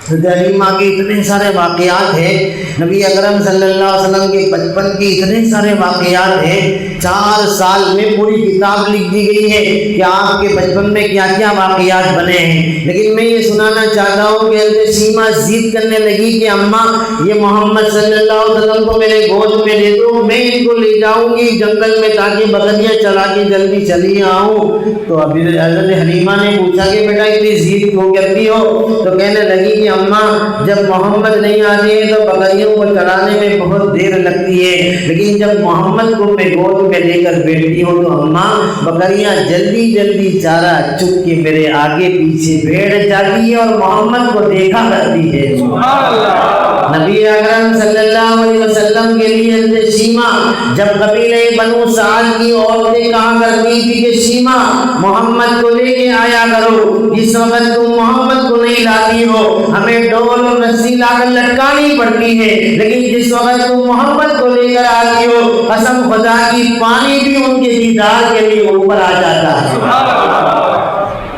A: حضرت حلیمہ کے اتنے سارے واقعات ہیں، نبی اکرم صلی اللہ علیہ وسلم کے بچپن کے اتنے سارے واقعات ہیں، 4 سال میں پوری کتاب لکھ دی گئی ہے کہ آپ کے بچپن میں کیا کیا واقعات بنے ہیں۔ لیکن میں یہ سنانا چاہتا ہوں کہ حضرت شیما ضد کرنے لگی کہ اماں یہ محمد صلی اللہ علیہ وسلم کو میرے گود میں دے دو، میں ان کو لے جاؤں گی جنگل میں تاکہ بکریاں چلا کے جلدی چلی آؤں۔ تو ابھی حضرت حلیمہ نے پوچھا کہ بیٹا اتنی ضد کیوں کرتی ہو؟ تو کہنے لگی کہ اماں جب محمد نہیں آتے ہیں تو بکریوں کو چلانے میں بہت دیر لگتی ہے، لیکن جب محمد کو میں گود میں لے کر بیٹھتی ہوں تو اماں بکریاں جلدی جلدی چارہ چپ کے میرے آگے پیچھے بیٹھ جاتی ہے اور محمد کو دیکھا کرتی ہے۔ نبی اکرم صلی اللہ علیہ وسلم کے لیے حضرت شیما جب قبیلہ بنو سعد کی عورتیں کہا کرتی تھی کہ شیما محمد کو لے کے آیا کرو، جس وقت تم محمد کو نہیں لاتی ہو ہمیں ڈول اور رسی لا کر لٹکانی پڑتی ہے، لیکن جس وقت تم محمد کو لے کر آتی ہو قسم خدا کی پانی بھی ان کے دیدار کے لیے اوپر آ جاتا ہے۔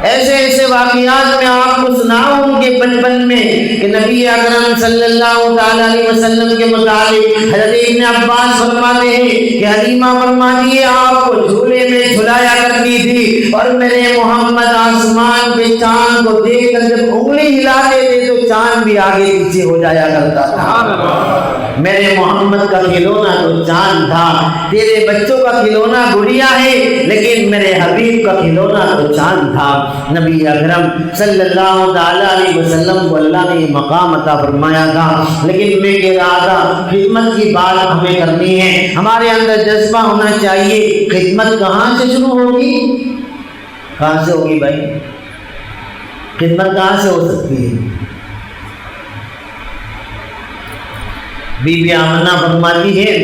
A: ایسے ایسے واقعات میں آپ کو سناؤں ان کے بچپن میں کہ نبی اکرم صلی اللہ علیہ وسلم کے مطابق حضرت ابن عباس فرماتے ہیں کہ حلیمہ فرماتی ہے آپ کو جھولے میں جھلایا کرتی تھی، اور میرے محمد آسمان پہ چاند کو دیکھ کر جب انگلی ہلاتے تھے تو چاند بھی آگے پیچھے ہو جایا کرتا تھا۔ میرے محمد کا کھلونا تو چاند تھا، تیرے بچوں کا کھلونا گڑیا ہے، لیکن میرے حبیب کا کھلونا تو چاند تھا۔ نبی اکرم صلی اللہ علیہ وسلم کو اللہ نے یہ مقام عطا فرمایا تھا، لیکن میں کہہ رہا تھا خدمت کی بات ہمیں کرنی ہے، ہمارے اندر جذبہ ہونا چاہیے۔ خدمت کہاں سے شروع ہوگی؟ کہاں سے ہوگی بھائی؟ خدمت کہاں سے ہو سکتی ہے؟ بی بی آمنہ فرماتی ہے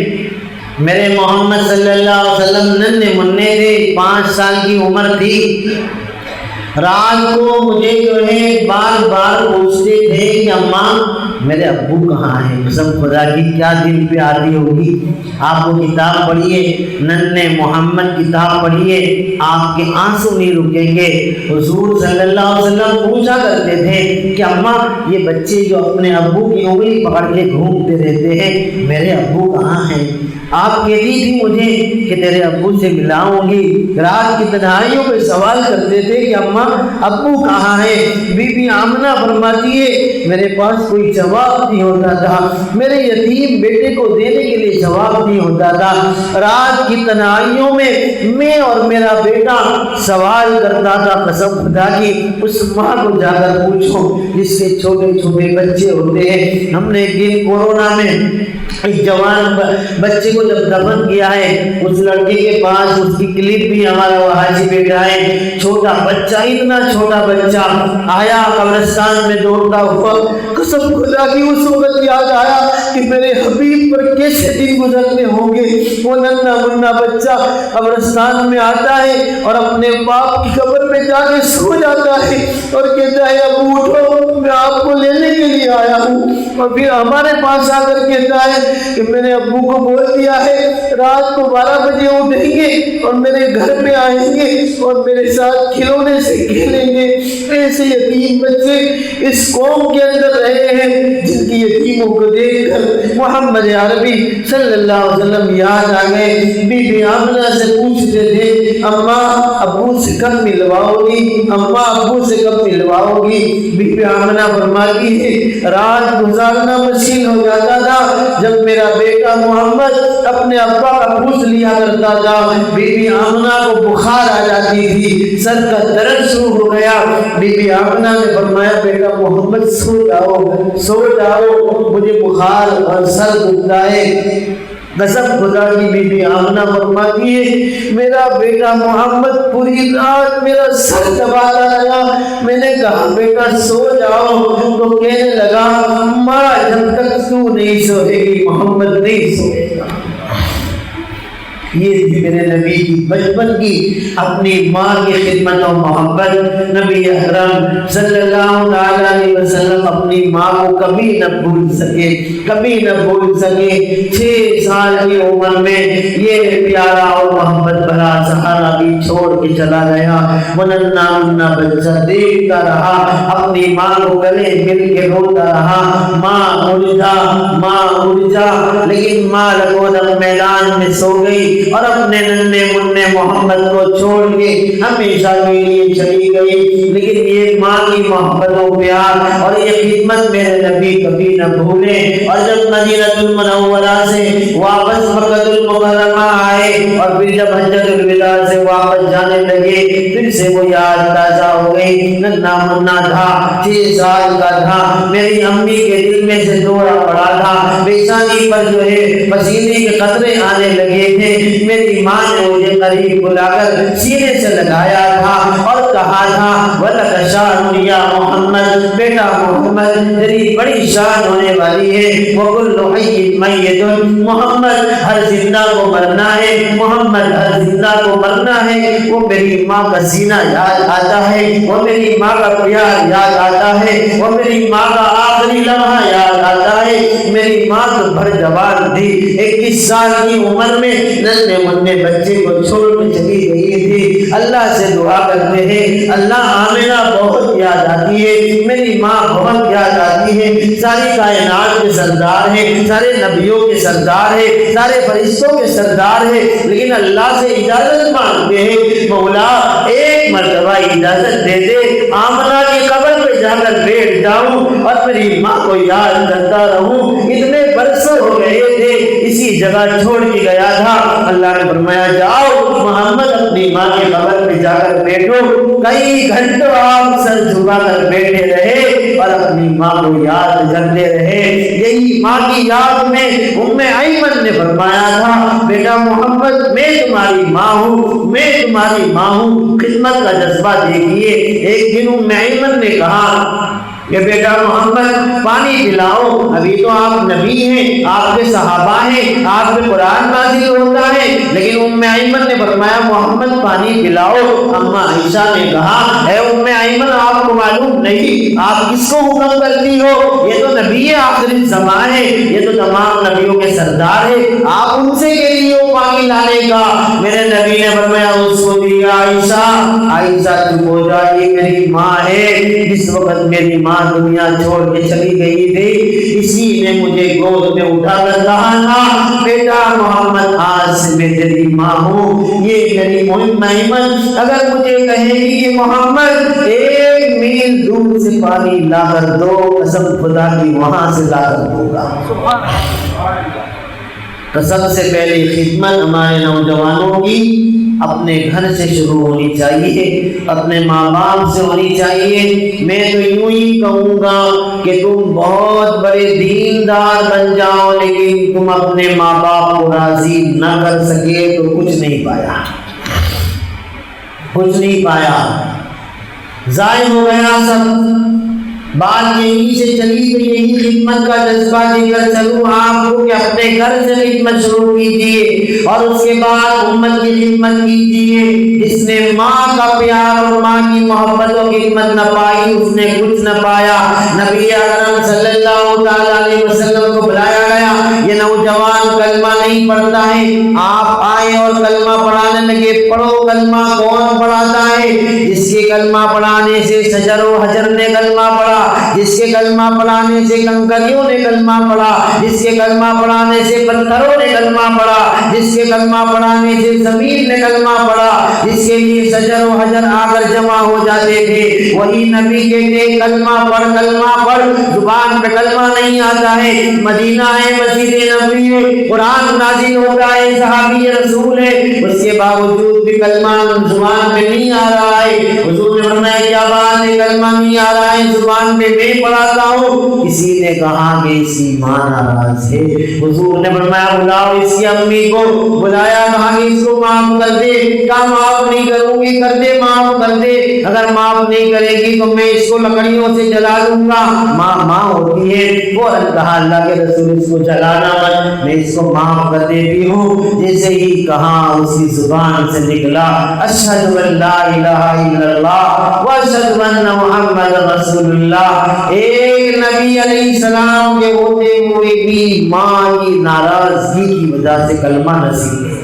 A: میرے محمد صلی اللہ علیہ وسلم ننھے منھے تھے، 5 سال کی عمر تھی، رات کو مجھے جو ہے بار بار پوچھتے تھے کہ اماں میرے ابو کہاں ہیں؟ قسم خدا کی کیا دل پہ آتی ہوگی۔ آپ کو کتاب پڑھیے، ننھے محمد کتاب پڑھیے، آپ کے آنسو نہیں رکیں گے۔ حضور صلی اللہ علیہ وسلم پوچھا کرتے تھے کہ اماں یہ بچے جو اپنے ابو کی انگلی پکڑ کے گھومتے رہتے ہیں میرے ابو کہاں ہیں؟ آپ کہتی تھی مجھے کہ تیرے ابو سے ملاؤں گی۔ رات کی تنہائیوں پہ سوال کرتے تھے کہ اماں ابو کہاں ہے؟ بی بی آمنہ فرماتی ہے میرے پاس کوئی جواب نہیں ہوتا تھا، میرے یتیم بیٹے کو دینے کے لیے جواب نہیں ہوتا تھا۔ رات کی تنہائیوں میں اور میرا بیٹا سوال کرتا تھا، قسم خدا کی اس ماں کو جا کر پوچھو جس کے چھوٹے چھوٹے بچے ہوتے ہیں۔ ہم نے ایک دن کورونا میں ایک جوان بچے کو جب دفن کیا ہے، اس لڑکے کے پاس اس کی کلپ بھی ہمارا وہ حاجی بیٹا ہے، چھوٹا بچہ، اتنا چھوٹا بچہ آیا قبرستان میں دوڑتا ہوا، قسم خدا کی اس وقت یاد آیا کہ میرے حبیب پر کیسے دن گزرنے ہوں گے۔ وہ ننھا منھا بچہ قبرستان میں آتا ہے اور اپنے باپ کی قبر پہ جا کے سو جاتا ہے اور کہتا ہے ابو اٹھو، میں آپ کو لینے کے لیے آیا ہوں۔ اور پھر ہمارے پاس آ کر کہتا ہے کہ میں نے ابو کو بول دیا ہے رات کو 12 بجے اٹھیں گے اور میرے گھر پہ آئیں گے اور میرے ساتھ کھلونے سے کھیلیں گے۔ ایسے یتیم بچے اس قوم کے اندر رہے ہیں جن کی یتیموں کو دیکھ کر محمد عربی صلی اللہ علیہ وسلم یاد آ گئے۔ بی بی آمنہ سے پوچھتے تھے اماں ابو سے کب ملواؤ گی، اماں ابو سے کب ملواؤ گی؟ بی بی آمنہ فرماتی ہے رات گزارنا مشکل ہو جاتا تھا جب میرا بیٹا محمد اپنے ابا کا پوچھ لیا کرتا تھا، بی بی آمنہ کو بخار آ جاتی تھی، سر کا درد شروع ہو گیا۔ بی بی آمنہ نے فرمایا بیٹا محمد سو جاؤ، سو جاؤ، مجھے بخار اور سر دکھتا ہے۔ قسم خدا کی بی بی آمنہ فرماتی ہے میرا بیٹا محمد پوری رات میرا سر دباتا رہا، میں نے کہا بیٹا سو جاؤ تو کہنے لگا ماں جب تک تو نہیں سوئے گی محمد نہیں سوئے گا۔ یہ تھی میرے نبی کی بچپن کی اپنی ماں کی خدمت و محبت۔ نبی اکرم صلی اللہ علیہ وسلم اپنی ماں کو کبھی نہ بھول سکے، کبھی نہ بھول سکے۔ 6 سال کی عمر میں یہ پیارا اور محبت بھرا سہارا بھی چھوڑ کے چلا گیا۔ وہ ننھا منھا بچہ دیکھتا رہا، اپنی ماں کو گلے مل کے روتا رہا، ماں اٹھ جا، ماں اٹھ جا، لیکن ماں لگودم میدان میں سو گئی اور اپنے ننھے منھے محمد کو چھوڑ کے ہمیشہ کے لیے چلی گئی۔ لیکن یہ ماں کی محبت و پیار اور یہ خدمت میرے نبی کبھی نہ بھولے۔ اور جب مدینہ المنورہ سے واپس مکہ المکرمہ آئے اور پھر جب حجۃ الوداع سے واپس جانے لگے پھر سے وہ یاد تازہ ہو گئی۔ ننھا منھا تھا، 6 سال کا تھا، میری امی کے دل میں سے دورہ پڑا تھا، پیشانی پر جو ہے پسینے کے قطرے آنے لگے تھے۔ میری ماں نے مجھے قریب بلا کر سینے سے لگایا تھا اور کہا تھا وَلَكَ شَأْنٌ يَا محمد، بیٹا محمد تیری بڑی شان ہونے والی ہے۔ وَكُلُّ حَيٍّ مَيِّتٌ، محمد ہر زندہ کو مرنا ہے، محمد ہر زندہ کو مرنا ہے۔ وہ میری ماں کا سینہ یاد آتا ہے، وہ میری ماں کا پیار یاد آتا ہے، وہ میری ماں کا آخری لمحہ یاد آتا ہے۔ میری ماں تو بھر جوان تھی، 21 سال کی عمر میں ننھے منھے بچے کو چھوڑ کے چلی گئی تھی۔ اللہ سے دعا کرتے ہیں اللہ آمنہ بہت یاد آتی ہے، میری ماں بہت یاد آتی ہے۔ ساری کائنات کے سردار ہے، سارے نبیوں کے سردار ہے، سارے فرشتوں کے سردار ہے، لیکن اللہ سے اجازت مانگتے ہیں مولا ایک مرتبہ اجازت دے دے آمنہ کی قبر پہ جا کر بیٹھ جاؤں اور میری ماں کو یاد کرتا رہوں۔ اتنے برسوں ہو گئے تھے اسی جگہ چھوڑ کے گیا تھا۔ اللہ نے فرمایا جاؤ محمد اپنی ماں کی قبر پہ جا کر بیٹھو۔ کئی گھنٹوں آپ سر جھکا کر بیٹھے رہے اور اپنی ماں کو یاد کرتے رہے۔ یہی ماں کی یاد میں ام ایمن نے فرمایا تھا بیٹا محمد میں تمہاری ماں ہوں، میں تمہاری ماں ہوں، خدمت کا جذبہ دیکھیے۔ ایک دن ام ایمن نے کہا کہ بیٹا محمد پانی پلاؤ، ابھی تو آپ نبی ہیں، آپ کے صحابہ ہیں، آپ پہ قرآن نازل ہوتا ہے، لیکن ام ایمن نے فرمایا محمد پانی پلاؤ۔ اما عائشہ نے کہا اے ام ایمن آپ کو معلوم نہیں آپ کس کو حکم کرتی ہو؟ یہ تو نبی آخری زمان ہے، یہ تو تمام نبیوں کے سردار ہے، آپ ان سے کہہ رہی ہو پانی لانے کا؟ میرے نبی نے فرمایا اس کو دیا عائشہ، عائشہ چپ ہو جائے، میری ماں ہے، جس وقت میری ماں دنیا چھوڑ کے چلی گئی تھی اسی نے مجھے گود میں اٹھا کر کہا تھا بیٹا محمد آج سے میں تیری ماں ہوں۔ یہ میری ام ایمن اگر مجھے کہے گی کہ محمد 1 میل دور سے پانی لا کر دو، قسم خدا کی وہاں سے لا کر دوں گا۔ تو سب سے پہلی خدمت ہمارے نوجوانوں کی اپنے گھر سے شروع ہونی چاہیے، اپنے ماں باپ سے ہونی چاہیے۔ میں تو یوں ہی کہوں گا کہ تم بہت بڑے دیندار بن جاؤ، لیکن تم اپنے ماں باپ کو راضی نہ کر سکے تو کچھ نہیں پایا، کچھ نہیں پایا، ضائع ہو گیا سب۔ بات یہیں سے چلی تو یہی خدمت کا جذبہ دے کر چلوں آپ کو کہ اپنے گھر سے خدمت شروع کیجیے اور اس کے بعد امت کی خدمت کیجیے۔ جس نے ماں کا پیار اور ماں کی محبت و خدمت نہ پائی اس نے کچھ نہ پایا۔ نبی اکرم صلی اللہ علیہ وسلم کو بلایا گیا، یہ نوجوان کلمہ نہیں پڑھتا ہے، آپ آئے اور کلمہ پڑھانے لگے۔ پڑھو کلمہ، کون پڑھاتا ہے؟ جس کے کلمہ پڑھانے سے شجر و حجر نے کلمہ پڑھا، جس کے کلمہ پڑھانے سے کنکریوں نے کلمہ پڑھا، جس کے کلمہ پڑھانے سے پتھروں نے کلمہ پڑھا، جس کے کلمہ پڑھانے سے زمین نے کلمہ پڑھا، جس کے لیے شجر و حجر آ کر جمع ہو جاتے تھے، وہی نبی کہتے کلمہ پڑھ، کلمہ پڑھ۔ زبان پہ کلمہ نہیں آتا ہے، مدینہ ہے، مسجد نبوی ہے، قرآن نازل ہوتا ہے، صحابی رسول ہے، اس کے باوجود بھی کلمہ زبان پہ نہیں آ رہا ہے۔ حضور نے فرمایا کیا بات ہے، کلمہ نہیں آ رہا ہے، زبان پہ میں پڑھاتا ہوں۔ کسی نے کہا کہ اس کی ماں ناراض ہے، حضور نے فرمایا بلاؤ اس کی امی کو، بلایا، کہا کہ اس کو معاف کر دے، کہا معاف نہیں کروں گی، کر دے، معاف کر دے، اگر معاف نہیں کرے گی تو میں اس کو لکڑیوں سے جلا دوں گا۔ ماں ہوتی ہے، فوراً کہا اللہ کے رسول اس کو جلانا مت، میں اس کو معاف کر دیتی ہوں۔ جیسے ہی کہا اس کی زبان سے نکلا اشہد ان لا الہ الا اللہ واشہد ان محمد رسول اللہ۔ ایک نبی علیہ السلام کے ہوتے ہوئے بھی ماں کی ناراضگی کی وجہ سے کلمہ نصیب ہے۔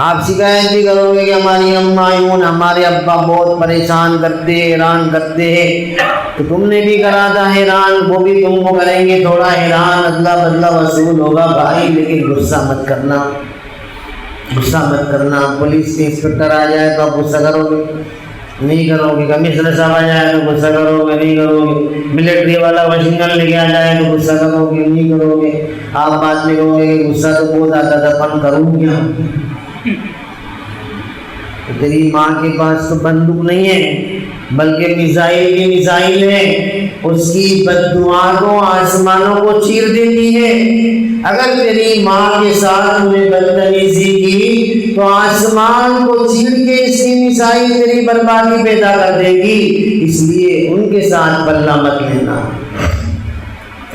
A: آپ شکایت بھی کرو گے کہ ہماری اماں یوں، ہمارے ابا بہت پریشان کرتے، حیران کرتے ہیں، تو تم نے بھی کرا تھا حیران، وہ بھی تم کو کریں گے، تھوڑا حیران، ادلا بدلا وصول ہوگا بھائی، لیکن غصہ مت کرنا، غصہ مت کرنا۔ پولیس کے انسپکٹر آ جائے تو آپ غصہ کرو گے؟ نہیں کرو گے۔ کمشنر صاحب آ جائے تو غصہ کرو گے؟ نہیں کرو گے۔ ملٹری والا واشنگٹن لے کے آ جائے تو غصہ کرو گے؟ نہیں کرو گے۔ آپ بات میں کہو گے کہ غصہ تو بہت آتا تھا، پن کروں کیا؟ تیری ماں کے پاس تو بندوق نہیں ہے بلکہ میزائل کی میزائل ہے، اس کی بددعا کو آسمانوں کو چیر دیتی ہے۔ اگر تیری ماں کے ساتھ تمہیں بدتمیزی کی تو آسمان کو چیر کے اس کی میزائل تیری بربادی پیدا کر دے گی، اس لیے ان کے ساتھ پلہ مت لینا۔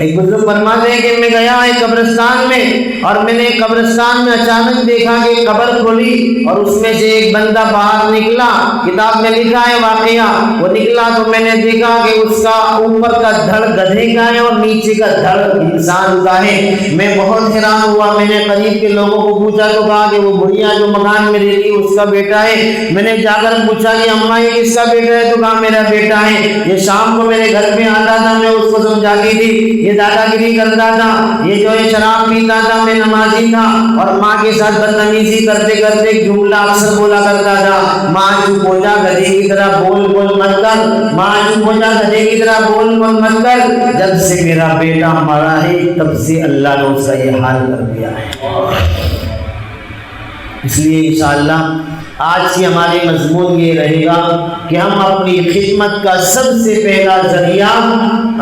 A: ایک بزرگ فرماتے ہیں کہ میں گیا ایک قبرستان میں، اور میں نے قبرستان میں اچانک دیکھا کہ قبر کھلی اور اس میں سے ایک بندہ باہر نکلا۔ کتاب میں لکھا ہے واقعہ، وہ نکلا تو میں نے دیکھا کہ اس کا اوپر کا دھڑ گدھے کا ہے اور نیچے کا دھڑ انسان کا ہے۔ میں بہت حیران ہوا، میں نے قریب کے لوگوں کو پوچھا تو کہا کہ وہ بڑھیا جو مکان میں رہتی اس کا بیٹا ہے۔ میں نے جا کر پوچھا کہ اماں یہ کس کا بیٹا ہے؟ تو کہا میرا بیٹا ہے، یہ شام کو میرے گھر میں آتا تھا، میں اس کو سمجھاتی تھی، یہ دادا گیری کرتا تھا، یہ جو ہے شراب پیتا تھا، میں نمازی تھا، اور ماں کے ساتھ بدتمیزی کرتے کرتے جملہ اکثر بولا کرتا تھا، ماں چپ ہو جا گدھے کی طرح بول مت کر، ماں چپ ہو جا گدھے کی طرح بول مت کر۔ جب سے میرا بیٹا مرا ہے تب سے اللہ نے اس کا یہ حال کر دیا ہے۔ اس لیے انشاءاللہ آج کی ہماری مضمون یہ رہے گا کہ ہم اپنی خدمت کا سب سے پہلا ذریعہ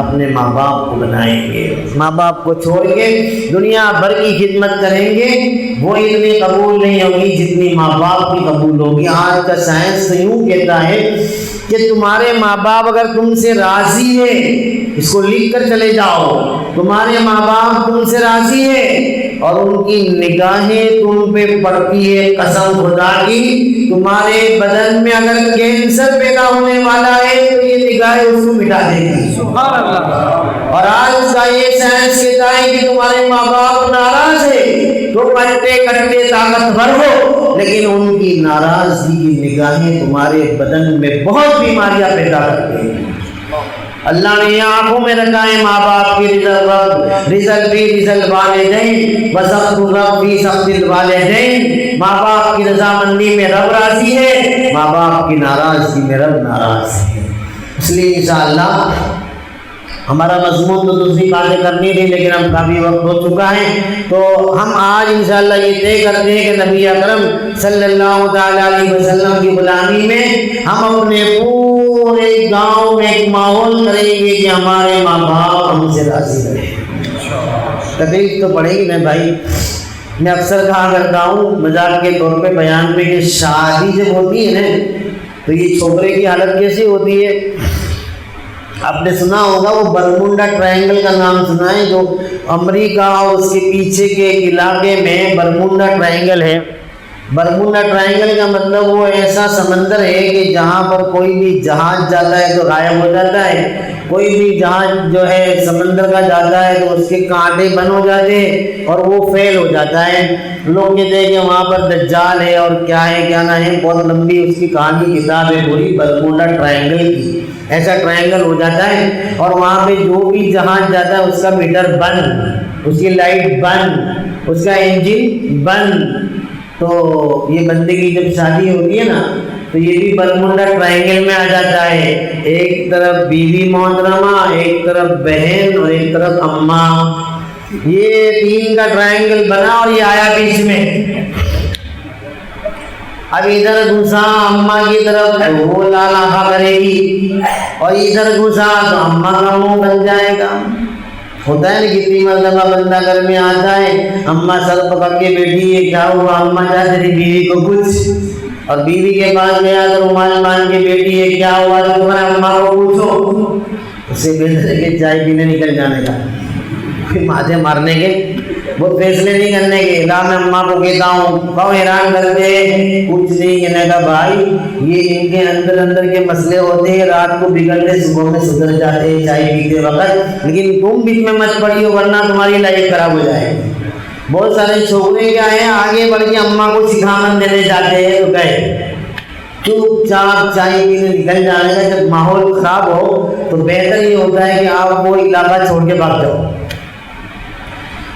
A: اپنے ماں باپ کو بنائیں گے۔ ماں باپ کو چھوڑ کے دنیا بھر کی خدمت کریں گے، وہ اتنی قبول نہیں ہوگی جتنی ماں باپ کی قبول ہوگی۔ آج کا سائنس یوں کہتا ہے کہ تمہارے ماں باپ اگر تم سے راضی ہے، اس کو لکھ کر چلے جاؤ، تمہارے ماں باپ تم سے راضی ہے اور ان کی نگاہیں تم پہ پڑتی ہے، قسم خدا کی تمہارے بدن میں اگر کینسر پیدا ہونے والا ہے تو یہ نگاہیں اس کو مٹا دے گی۔ سبحان اللہ۔ اور آج کا یہ سائنس کہتا ہے کہ تمہارے ماں باپ ناراض ہے تو پٹے کٹے طاقتور ہو، لیکن ان کی ناراضگی کی نگاہیں تمہارے بدن میں بہت بیماریاں پیدا کرتی ہیں۔ اللہ نے آنکھوں میں رکھا ہے ماں باپ کی رزق بھی رزق والدین وسخط رب بھی سخط الوالدین۔ ماں باپ کی رضامندی میں رب راضی ہے، ماں باپ کی ناراضگی میں رب ناراض ہے۔ اس لیے انشاءاللہ ہمارا مضمون تو دوسری باتیں کرنی تھی، لیکن اب کافی وقت ہو چکا ہے، تو ہم آج انشاءاللہ یہ طے کرتے ہیں کہ نبی اکرم صلی اللہ تعالیٰ علیہ وسلم کی غلامی میں ہم اپنے پورے گاؤں میں ایک ماحول کریں گے کہ ہمارے ماں باپ ہم سے راضی رہے۔ تکلیف تو پڑے گی نا بھائی۔ میں اکثر کہا کرتا ہوں مذاق کے طور پہ بیان میں کہ شادی جب ہوتی ہے نا تو یہ چھوکرے کی حالت کیسی ہوتی ہے؟ آپ نے سنا ہوگا وہ برموڈا ٹرائنگل کا نام سنا ہے، جو امریکہ اور اس کے پیچھے کے علاقے میں برموڈا ٹرائنگل ہے۔ برموڈا ٹرائنگل کا مطلب وہ ایسا سمندر ہے کہ جہاں پر کوئی بھی جہاز جاتا ہے تو غائب ہو جاتا ہے، کوئی بھی جہاز جو ہے سمندر کا جاتا ہے تو اس کے کانٹے بند ہو جاتے ہیں اور وہ فیل ہو جاتا ہے۔ لوگ کہتے ہیں کہ وہاں پر دجال ہے اور کیا ہے کیا نہ ہے، بہت لمبی اس کی کہانی کتاب ہے پوری برموڈا ٹرائنگل کی۔ ایسا ٹرائنگل ہو جاتا ہے اور وہاں پہ جو بھی جہاز جاتا ہے اس کا میٹر بند، اس کی لائٹ بند، اس کا انجن بند۔ تو یہ بندے کی جب شادی ہوتی ہے نا تو یہ بھی برموڈا ٹرائنگل میں آ جاتا ہے، ایک طرف بیوی محترمہ، ایک طرف بہن اور ایک طرف اماں، یہ تین کا ٹرائنگل بنا اور یہ آیا بیچ میں۔ اب ادھر گھسا اماں کی طرف وہ لال آنکھا کرے گی اور ادھر گھسا تو اماں کا منہ بن جائے گا۔ ہوتا ہے نا کتنی مرتبہ بندہ گھر میں آتا ہے، اماں سر پکڑ کے بیٹھی ہے، کیا ہوا اماں جا تیری بیوی کو کچھ، اور بیوی کے پاس گیا تو رومال باندھ کے بیٹھی ہے، کیا ہوا تو تمہارے اماں کو پوچھو۔ اس سے بہتر ہے کہ چائے پینے نکل جانے کا، پھر ماتھے مارنے کے وہ فیصلے نہیں کرنے کے۔ لا میں اماں کو کہتا ہوں کہو حیران کرتے کچھ نہیں کہنے کا بھائی، یہ ان کے اندر کے مسئلے ہوتے ہیں، رات کو بگڑتے صبح میں سدھر جاتے ہیں چائے پیتے وقت، لیکن تم بیچ میں مت پڑیو ورنہ تمہاری لائف خراب ہو جائے گی۔ بہت سارے چھوکرے کیا ہیں آگے بڑھ کے اماں کو سکھامن دینے جاتے ہیں تو گئے، چپ چاپ چائے پینے نکل جانے کا۔ جب ماحول خراب ہو تو بہتر یہ ہوتا ہے کہ آپ وہ علاقہ چھوڑ کے بھاگ جاؤ۔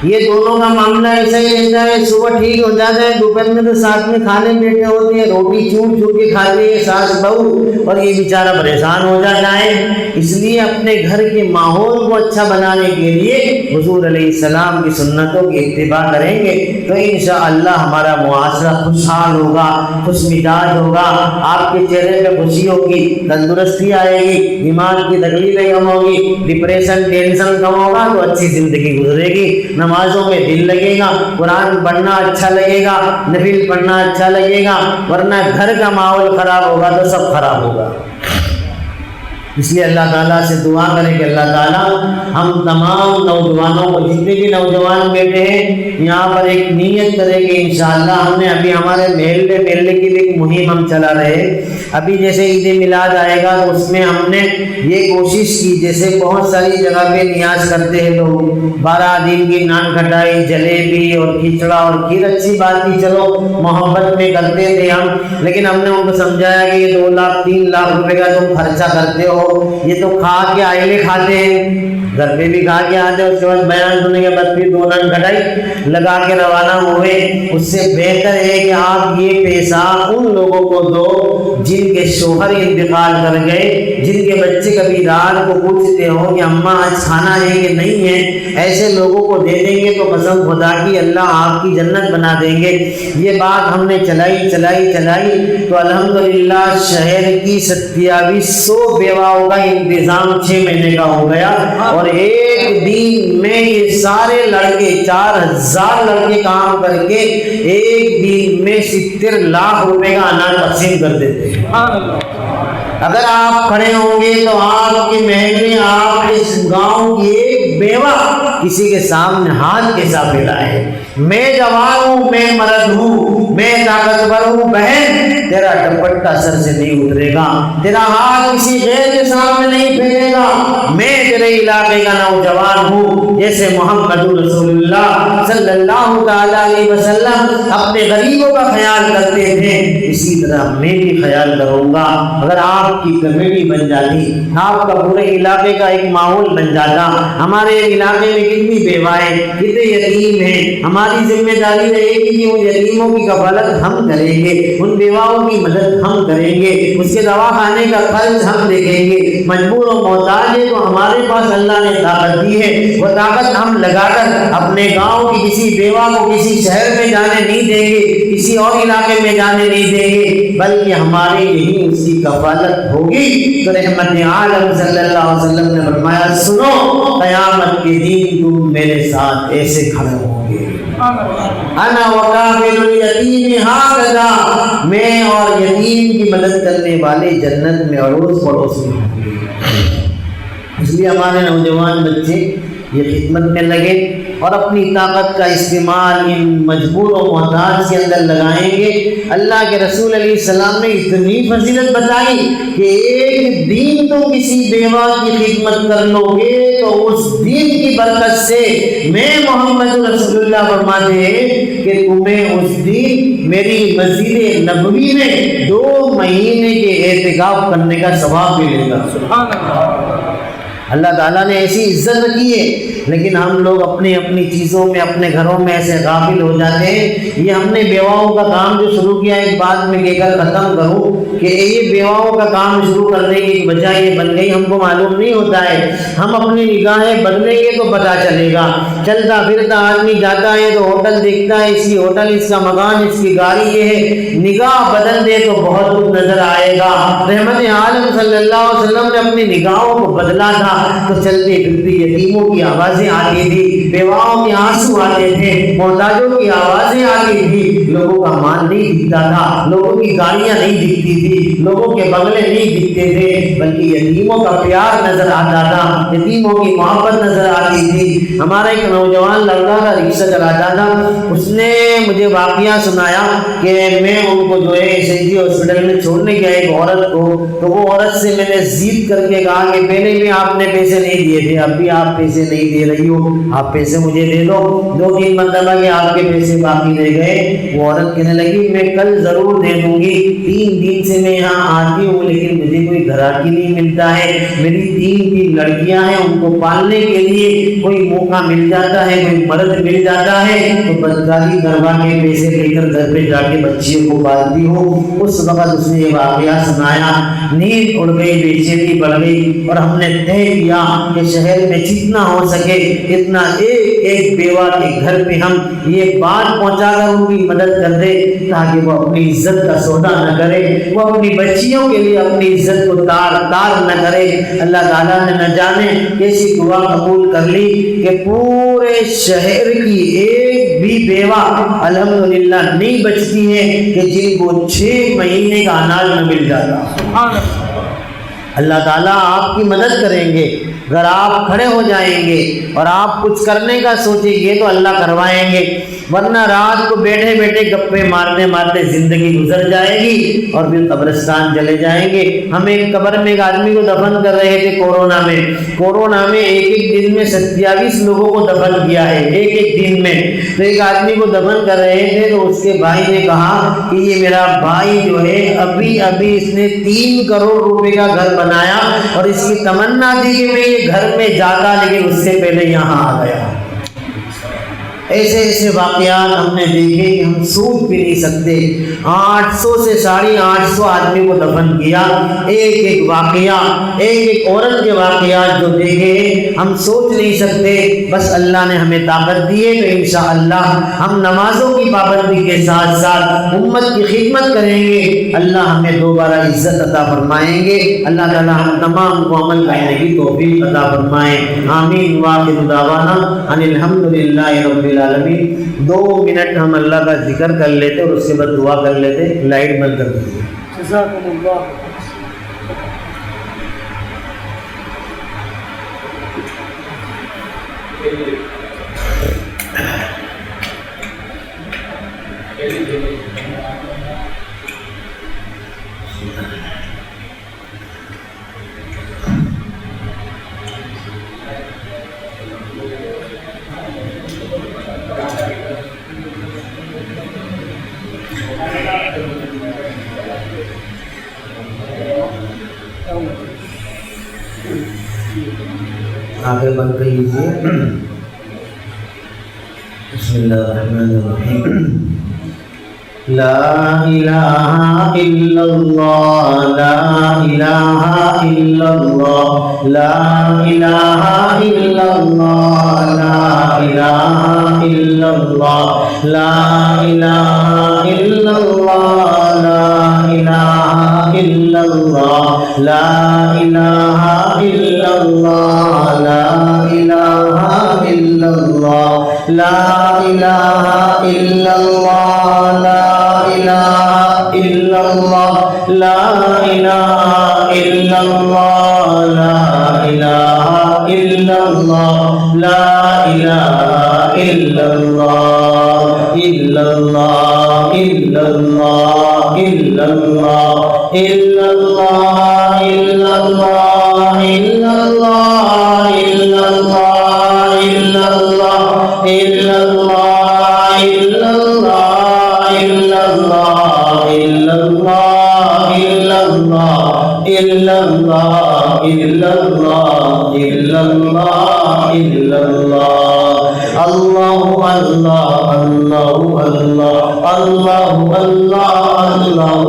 A: یہ دونوں کا معاملہ ایسا ہی رہتا ہے، صبح ٹھیک ہو جاتا ہے، دوپہر میں تو ساتھ میں کھانے بیٹھے ہوتے ہیں، روٹی چوٹ چوٹ کے کھاتے ہیں ساس بہو، اور یہ بیچارہ پریشان ہو جاتا ہے۔ اس لیے اپنے گھر کے ماحول کو اچھا بنانے کے لیے حضور علیہ السلام کی سنتوں کی اتباع کریں گے تو انشاءاللہ ہمارا معاشرہ خوشحال ہوگا، خوش مزاج ہوگا، آپ کے چہرے پہ خوشی ہوگی، تندرستی آئے گی، دماغ کی تکلیفیں کم ہوگی، ڈپریشن ٹینشن کم ہوگا تو اچھی زندگی گزرے گی، نمازوں میں دل لگے گا، قرآن پڑھنا اچھا لگے گا، نفل پڑھنا اچھا لگے گا، ورنہ گھر کا ماحول خراب ہوگا تو سب خراب ہوگا۔ اس لیے اللہ تعالیٰ سے دعا کریں کہ اللہ تعالیٰ ہم تمام نوجوانوں کو، جتنے بھی نوجوان بیٹے ہیں یہاں پر ایک نیت کریں کہ انشاءاللہ ہم نے ابھی ہمارے محلے کی ایک مہم ہم چلا رہے، ابھی جیسے عید میلاد آئے گا تو اس میں ہم نے یہ کوشش کی، جیسے بہت ساری جگہ پہ نیاز کرتے ہیں لوگ، 12 دن کی نان کھٹائی، جلیبی اور کھچڑا اور کھیر، اچھی بات تھی، چلو محبت میں کرتے تھے ہم، لیکن ہم نے ان کو سمجھایا کہ یہ 2 لاکھ 3 لاکھ روپے کا تم خرچہ کرتے ہو، یہ تو کھا کے آئلے کھاتے ہیں، گھر پہ بھی کھا کے آتے ہیں، اس کے بعد بیان سننے کے بعد پھر 2 نان کھٹائی لگا کے روانہ ہوئے۔ اس سے بہتر ہے کہ آپ یہ پیسہ ان لوگوں کو دو جن کے شوہر انتقال کر گئے، جن کے بچے کبھی رات کو پوچھتے ہو کہ اماں آج کھانا ہے کہ نہیں ہے، ایسے لوگوں کو دے دیں گے تو قسم خدا کی اللہ آپ کی جنت بنا دیں گے۔ یہ بات ہم نے چلائی تو الحمدللہ شہر کی 2700 بیواؤں کا انتظام 6 مہینے کا ہو گیا، اور ایک دن میں یہ سارے لڑکے 4000 لڑکے کام کر کے ایک دن میں 70 لاکھ روپے کا اناج تقسیم کر دیتے ہیں۔ اگر آپ کھڑے ہوں گے تو آپ کے محل میں آپ اس گاؤں کی ایک بیوہ کسی کے سامنے ہاتھ کیسا پھیلائے، میں جوان ہوں، میں مرد ہوں، میں طاقتور ہوں، بہن تیرا دوپٹہ سر سے نہیں اترے گا، تیرا ہاتھ کسی غیر کے سامنے نہیں پھیلے گا، میں تیرے علاقے کا نوجوان ہوں۔ جیسے محمد رسول اللہ صلی اللہ تعالیٰ علیہ وسلم اپنے غریبوں کا خیال کرتے تھے، اسی طرح میں بھی خیال کروں گا۔ اگر آپ کی کمیٹی بن جاتی، آپ کا پورے علاقے کا ایک ماحول بن جاتا، ہمارے علاقے میں کتنی بیوائیں کتنے یتیم ہیں، ہماری ذمہ داری رہے گی کہ ان یتیموں کی کفالت ہم کریں گے، ان بیواؤں کی مدد ہم کریں گے، اس کے دوا خانے کا خرچ ہم دیکھیں گے۔ مجبور و محتاج ہے تو ہمارے پاس اللہ نے طاقت دی ہے، وہ طاقت ہم لگا کر اپنے گاؤں کی کسی بیوہ کو کسی شہر میں جانے نہیں دیں گے، کسی اور علاقے میں جانے نہیں دیں گے، بلکہ ہمارے یہی اس کی کفالت ہوگی۔ تو رحمت عالم صلی اللہ علیہ وسلم نے فرمایا سنو، قیامت کے دن تم میرے ساتھ ایسے کھڑے ہوں گے، انا وکافل الیتیم ہکذا، میں اور یتیم کی مدد کرنے والے جنت میں اڑوس پڑوس میں ہوں گے۔ اس لیے ہمارے نوجوان بچے یہ خدمت میں لگے اور اپنی طاقت کا استعمال ان مجبور و محتاج کے اندر لگائیں گے۔ اللہ کے رسول علیہ السلام نے اتنی فضیلت بتائی کہ ایک دن تم کسی بیوہ کی خدمت کر لو گے تو اس دن کی برکت سے میں محمد رسول اللہ فرماتے ہیں کہ تمہیں اس دن میری مسجد نبوی میں 2 مہینے کے اعتکاف کرنے کا ثواب ملے گا۔ سبحان اللہ، اللہ تعالیٰ نے ایسی عزت رکھی ہے، لیکن ہم لوگ اپنی اپنی چیزوں میں اپنے گھروں میں ایسے غافل ہو جاتے ہیں۔ یہ ہم نے بیواؤں کا کام جو شروع کیا ایک بات میں کہہ کر ختم کروں کہ یہ بیواؤں کا کام شروع کرنے کی بجائے یہ بن گئی، ہم کو معلوم نہیں ہوتا ہے۔ ہم اپنی نگاہیں بدلیں گے تو پتہ چلے گا۔ چلتا پھرتا آدمی جاتا ہے تو ہوٹل دیکھتا ہے، اس کی ہوٹل، اس کا مکان، اس کی گاڑی یہ ہے، نگاہ بدل دے تو بہت کچھ نظر آئے گا۔ رحمت عالم صلی اللہ علیہ وسلم نے اپنی نگاہوں کو بدلا تھا تو چلتے پھرتے یتیموں کی آوازیں آتی تھی، بیواؤں کے آنسو آتے تھے، محتاجوں کی آوازیں آتی تھی، لوگوں کا مال نہیں دکھتا تھا، لوگوں کی گاڑیاں نہیں دکھتی تھی، لوگوں کے بنگلے نہیں دکھتے تھے، بلکہ یتیموں کا پیار نظر آتا تھا، یتیموں کی محبت نظر آتی تھی۔ ہمارا ایک نوجوان لڑکا کا رکشہ چلاتا تھا، اس نے مجھے واقعہ سنایا کہ میں ان کو جو ہے SNG ہاسپٹل میں چھوڑنے گیا ایک عورت کو، تو وہ عورت سے میں نے ضد کر کے کہا کہ پہلے بھی آپ نے پیسے نہیں دیے تھے، اب بھی آپ پیسے نہیں دے رہی ہو، آپ پیسے مجھے دے دو۔ 2-3 مرتبہ کہ آپ کے پیسے باقی رہ گئے، وہ عورت کہنے لگی میں کل ضرور دے دوں گی، 3 دن سے میں یہاں آتی ہوں لیکن مجھے کوئی گھراکی نہیں ملتا ہے، میری 3 لڑکیاں ہیں، ان کو پالنے کے لیے کوئی موقع مل جاتا ہے، کوئی مرد مل جاتا ہے تو بدکاری کروا کے پیسے لے کر گھر پہ جا کے بچیوں کو پالتی ہوں۔ اس وقت اس نے یہ واقعہ سنایا، نیند اڑ گئی، بے چینی بڑھ گئی، اور ہم نے طے کیا کہ شہر میں جتنا ہو سکے اتنا ایک ایک بیوہ کے گھر پہ ہم یہ بات پہنچا کر ان کی مدد کر دے تاکہ وہ اپنی عزت کا سودا نہ کرے، وہ اپنی بچیوں کے لیے اپنی عزت کو تار نہ کرے۔ اللہ تعالیٰ نے نہ جانے کیسی دعا قبول کر لی کہ پورے شہر کی ایک بھی بیوہ الحمدللہ نہیں بچتی ہے کہ جن کو 6 مہینے کا اناج نہ مل جاتا۔ اللہ تعالیٰ آپ کی مدد کریں گے اگر آپ کھڑے ہو جائیں گے اور آپ کچھ کرنے کا سوچیں گے تو اللہ کروائیں گے، ورنہ رات کو بیٹھے بیٹھے گپے مارتے مارتے زندگی گزر جائے گی اور پھر قبرستان چلے جائیں گے۔ ہم ایک قبر میں ایک آدمی کو دفن کر رہے تھے کورونا میں ایک دن میں 27 لوگوں کو دفن کیا ہے ایک دن میں۔ تو ایک آدمی کو دفن کر رہے تھے تو اس کے بھائی نے کہا کہ یہ میرا بھائی جو ہے ابھی اس نے 3 کروڑ روپے کا گھر بنایا اور اس کی تمنا تھی کہ میں یہ گھر میں جاتا لیکن اس سے پہلے یہاں آ گیا۔ ایسے واقعات ہم نے دیکھے کہ ہم سوچ بھی نہیں سکتے۔ 800 سے 850 آدمی کو دفن کیا، ایک واقعہ، ایک عورت کے واقعات جو دیکھے ہم سوچ نہیں سکتے۔ بس اللہ نے ہمیں طاقت دی ہے تو انشاءاللہ ہم نمازوں کی پابندی کے ساتھ ساتھ امت کی خدمت کریں گے، اللہ ہمیں دوبارہ عزت عطا فرمائیں گے۔ اللہ تعالی ہم تمام کو عمل کرنے کی توفیق عطا فرمائے، آمین۔ وآخر دعوانا ان الحمدللہ رب العالمین۔ 2 منٹ ہم اللہ کا ذکر کر لیتے اور اس کے بعد دعا کر لیتے۔ لائٹ بند کر دیجیے۔ جزاکم اللہ۔ آنکھیں بند کر لیجیے۔ بسم اللہ الرحمن الرحیم لا الہ الا اللہ لا الہ الا اللہ لا الہ الا اللہ لا الہ الا اللہ لا الہ الا اللہ لا الہ الا اللہ لا الہ الا اللہ لا الہ الا اللہ لا الہ الا اللہ لا الہ الا اللہ لا الہ الا اللہ لا الہ الا اللہ لا الہ الا اللہ الا اللہ الا اللہ الا اللہ الا اللہ الا اللہ الا اللہ الا اللہ الا اللہ الا اللہ الا اللہ الا اللہ الا اللہ الا اللہ الا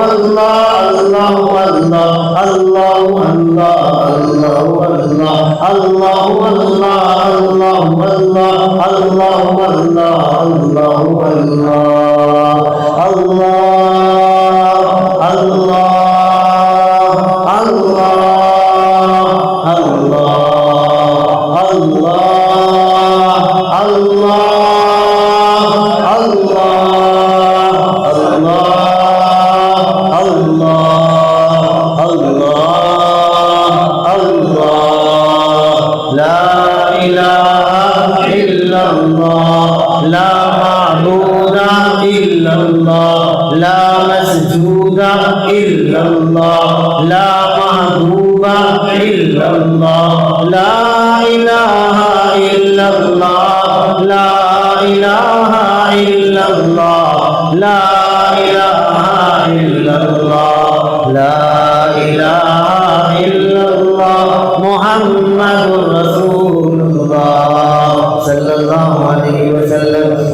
A: اللہ الا اللہ الا اللہ الا اللہ اللہ اللہ اللہ اللہ اللہ اللہ اللہ اللہ اللہ اللہ اللہ اللہ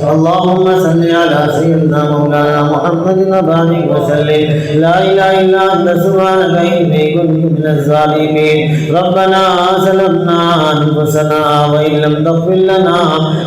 A: اللهم صل على سيدنا مولانا محمد وبارك وسلم لا اله الا انت سبحانك اني كنت من الظالمين ربنا ظلمنا انفسنا وان لم تغفر لنا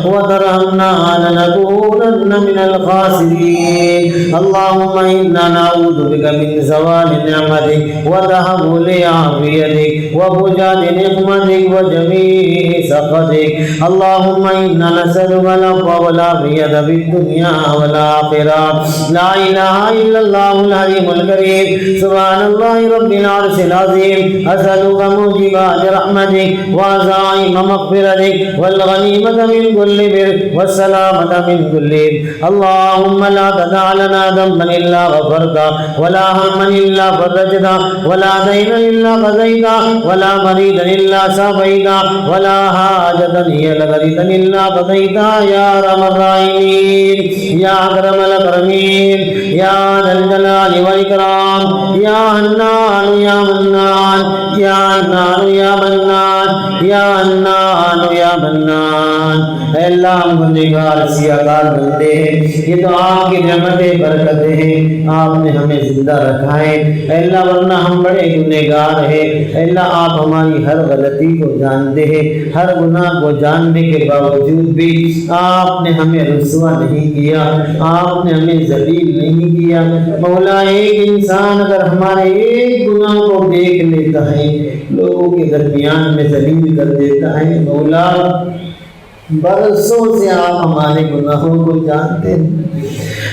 A: وترحمنا لنكونن من الخاسرين اللهم انا نعوذ بك من زوال نعمتك وتحول عافيتك وفجاء نقمتك وجميع سخطك اللهم انا نسالك العفو والعافية في الدنيا والآخرة لا إله إلا الله العليم الكريم سبحان الله رب العرش العظيم أسألك موجبات رحمتك وعزائم مغفرتك والغنيمة من كل بر والسلامة من كل إثم اللهم لا تدع لنا ذنبا إلا غفرته ولا هما إلا فرجته ولا دينا إلا قضيته ولا مريضا إلا شفيته ولا حاجة هي لك رضا إلا قضيتها يا أرحم الراحمين يا أكرم الأكرمين يا ذا الجلال والإكرام يا حنان يا منان يا حنان يا منان يا حنان يا منان اے اللہ ہم گنہگار سیاہکار بندے ہیں یہ تو آپ کی نعمتیں برکتیں ہیں آپ نے ہمیں زندہ رکھا ہے اے اللہ ورنہ ہم بڑے گنہگار ہیں اے اللہ آپ ہماری ہر غلطی کو جانتے ہیں ہر گناہ کو جاننے کے باوجود بھی آپ نے ہمیں رسوا نہیں کیا آپ نے ہمیں ذلیل نہیں کیا مولا ایک انسان اگر ہمارے ایک گناہ کو دیکھ لیتا ہے لوگوں کے درمیان میں ذلیل کر دیتا ہے مولا برسوں سے آپ ہمارے گناہوں کو جانتے ہیں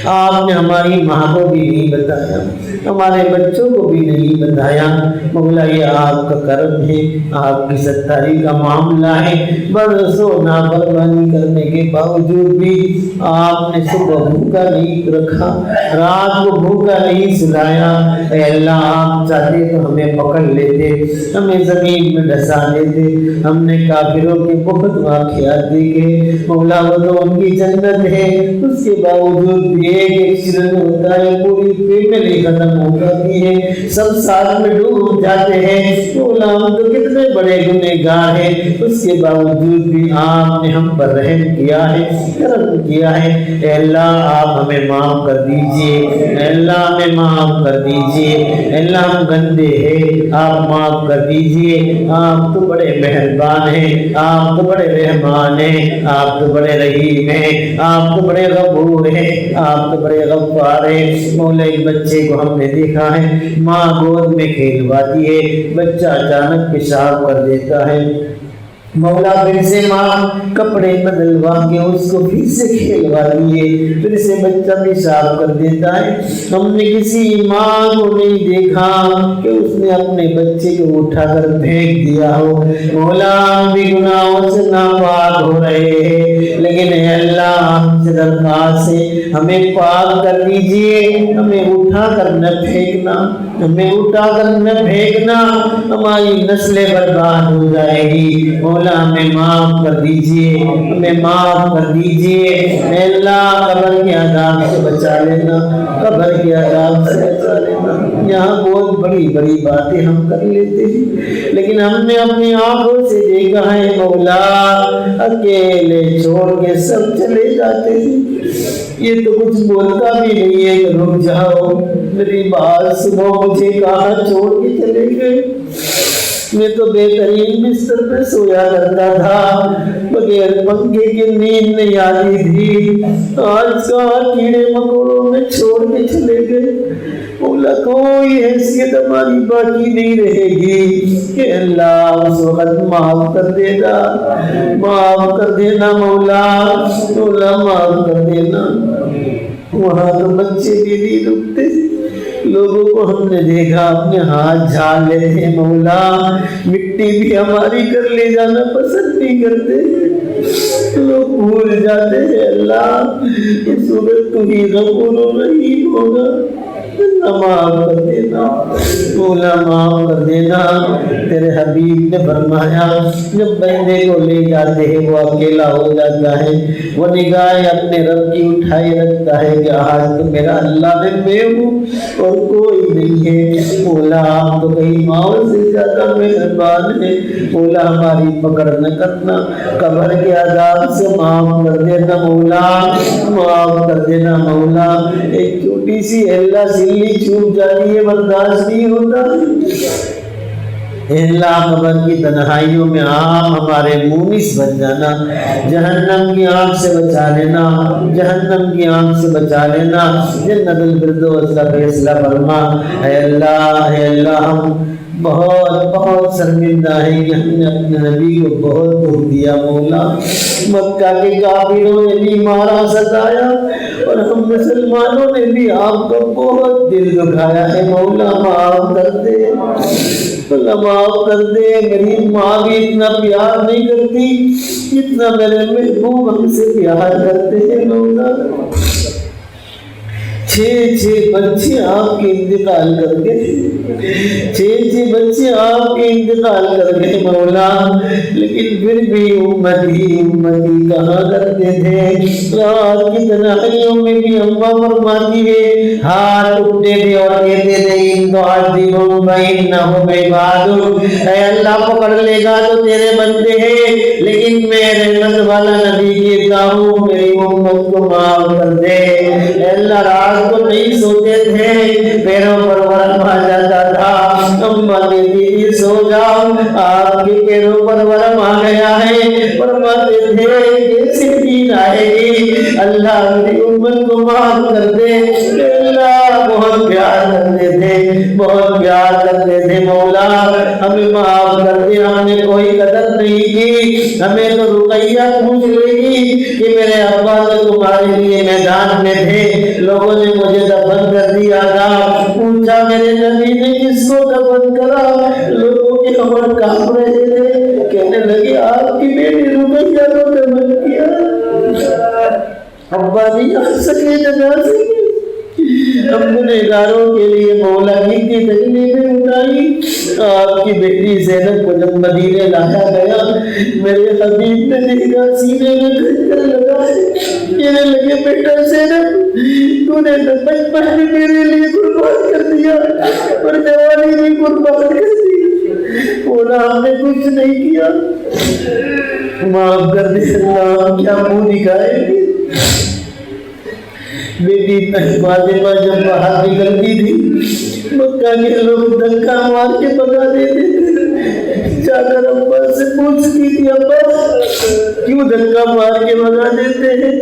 A: آپ نے ہماری ماں کو بھی نہیں بتایا ہمارے بچوں کو بھی نہیں بتایا مولا یہ آپ کا کرم ہے آپ کی ستاری کا معاملہ ہے برسوں نافرمانی کرنے کے باوجود بھی آپ نے صبح بھوکا نہیں رکھا رات کو بھوکا نہیں سلایا اے اللہ آپ چاہتے تو ہمیں پکڑ لیتے ہمیں زمین میں ڈسا دیتے ہم نے کافروں کے بہت واقعات دیکھے دیکھے مولا وہ تو ان کی جنت ہے، اس کے باوجود بھی ایک ایکسیڈنٹ ہوتا ہے پوری فیملی ختم ہو جاتی ہے، سب ساتھ میں ڈوب جاتے ہیں، مولا ہم تو کتنے بڑے گنہگار ہیں، اس کے باوجود بھی آپ نے ہم پر رحم کیا ہے، کرم کیا ہے، اے اللہ آپ ہمیں معاف کر دیجئے، اے اللہ ہمیں معاف کر دیجئے، اے اللہ ہم گندے ہیں، آپ معاف کر دیجئے، آپ تو بڑے مہربان ہیں، آپ تو بڑے رحمان ہیں، آپ تو بڑے رحیم ہیں، آپ تو بڑے غفور ہیں، آپ تو بڑے غفار ہیں۔ مولا ایک بچے کو ہم نے دیکھا ہے ماں گود میں کھیلواتی ہے، بچہ اچانک پیشاب کر دیتا ہے، مولا پھر سے ماں کپڑے بدلوا کے اس کو پھر سے کھیلواتی ہے، پھر سے بچہ پیشاب کر دیتا ہے، ہم نے کسی ماں کو نہیں دیکھا کہ اس نے اپنے بچے کو اٹھا کر پھینک دیا ہو، مولا ہم بھی گناہوں سے ناپاک ہو رہے ہیں، لیکن اے اللہ ہم سے درخواست ہے ہمیں پاک کر دیجئے، ہمیں اٹھا کر نہ پھینکنا، ہمیں اٹھا کر نہ پھینکنا، ہماری نسلیں برباد ہو جائے گی، مولا ہمیں معاف کر دیجئے، ہمیں معاف کر دیجئے، اے اللہ قبر کے عذاب سے بچا لینا، قبر کے عذاب سے بچا لینا۔ یہاں بہت بڑی بڑی باتیں ہم کر لیتے ہیں، لیکن ہم نے اپنی آنکھوں سے دیکھا ہے مولا اکیلے چھوڑ کے سب چلے جاتے ہیں، یہ تو کچھ بولتا بھی نہیں ہے کہ رک جاؤ، میری بات سنو، مجھے کہاں چھوڑ کے چلے گئے، میں تو بہترین بستر پہ سویا کرتا تھا، بغیر پنکھے کے نیند نہیں آتی تھی، آج کہاں کیڑے مکوڑوں میں چھوڑ کے چلے گئے، مولا کوئی حیثیت ہماری باقی نہیں رہے گی، کہ اللہ اس وقت معاف کر دینا، معاف کر دینا مولا، مولا معاف کر دینا۔ وہاں تو بچے بھی نہیں رکتے، لوگوں کو ہم نے دیکھا اپنے ہاتھ جھاڑ لیتے ہیں مولا، مٹی بھی ہماری کر لے جانا پسند نہیں کرتے، لوگ بھول جاتے ہیں اللہ اس وقت تو ہی غفور و رحیم ہوگا، معاف کر دینا مولا، معاف کر دینا۔ تیرے حبیب نے فرمایا جب بندے کو لے جاتے ہیں وہ اکیلا ہو جاتا ہے، وہ نگاہیں اپنے رب کی اٹھائے رکھتا ہے کہ آج تو میرا اللہ میں ہوں اور کوئی نہیں ہے، مولا آپ تو کہیں ماؤں سے زیادہ مہربان ہے، مولا ہماری پکڑ نہ کرنا، قبر کے عذاب سے معاف کر دینا مولا، معاف کر دینا مولا۔ ایک چھوٹی سی اللہ سلی چھوٹ جاتی ہے برداشت نہیں ہوتا، اے اللہ قبر کی تنہائیوں میں آپ ہمارے مونس بن جانا، جہنم کی آگ سے بچا لینا، جہنم کی آگ سے بچا لینا، جنت الفردوس کا فیصلہ فرما۔ اے اللہ ہم بہت بہت شرمندہ ہیں کہ ہم نے اپنے نبی کو بہت دکھ دیا مولا، مکہ کے کافروں نے بھی مارا ستایا اور ہم مسلمانوں نے بھی آپ کو بہت دل دکھایا ہے، مولا معاف کر دے، مولا معاف کر دے، میری ماں بھی اتنا پیار نہیں کرتی جتنا میرے محبوب ہم سے پیار کرتے ہیں مولا۔ 6 بچے آپ کے انتقال کر گئے، 6 بچے آپ کے انتقال کر گئے مولا، لیکن پھر بھی امتی کہاں کرتے تھے، رات کی تنہائیوں میں بھی اماں فرماتی ہے، ہاتھ اٹھتے تھے اور کہتے تھے ان تعذبہم فإنہم عبادک، اے اللہ پکڑ لے گا تو تیرے بندے ہیں، لیکن میں رحمت والا نبی کہتا ہوں میری امت کو معاف کر دے، اے اللہ رات کو نہیں سوتے تھے، پیروں پر ورم آ جاتا تھا، اماں کہتی سو جاؤ، آپ کے پیروں پر ورم آ گیا ہے، فرماتے تھے کیسے دین آئے گی، اللہ میری امت کو معاف کر دے، اللہ بہت پیار کرتے تھے، بہت پیار کرتے تھے مولا، ہمیں معاف کر دے، ہم نے کوئی قدر نہیں کی، ہمیں تو رقیہ پوچھ رہی کہ میرے ابا تو تمہارے لیے میدان میں تھے، لوگوں نے مجھے دفن کر دیا تھا، پوچھا میرے نبی نے کس کو دفن کرا، لوگوں کے خبر کام رہے تھے، کہنے لگے آپ کی بیٹی رقیہ کو دفن کیا، ابا نہیں آ سکے جنازے میں، ہم گنہگاروں کے لیے مولا کی تکلیفیں اٹھائی. آپ کی بیٹی زینب کو جب مدینے لایا گیا میرے حبیب نے دیکھا سینے میں کھنجر لگا ہے. کہنے لگے بیٹا زینب تو نے تو بچپن میں میرے لیے قربان کر دیا اور جوانی بھی قربان کر دی. بولا ہم نے کچھ نہیں کیا, معاف کر دے اللہ, کیا منہ دکھائے گی. بیٹی فاطمہ جب باہر نکلتی تھی مکہ کے لوگ دھکا مار کے بھگا دیتے تھے. جا کر ابا سے پوچھتی تھی ابا کیوں دھکا مار کے بھگا دیتے ہیں.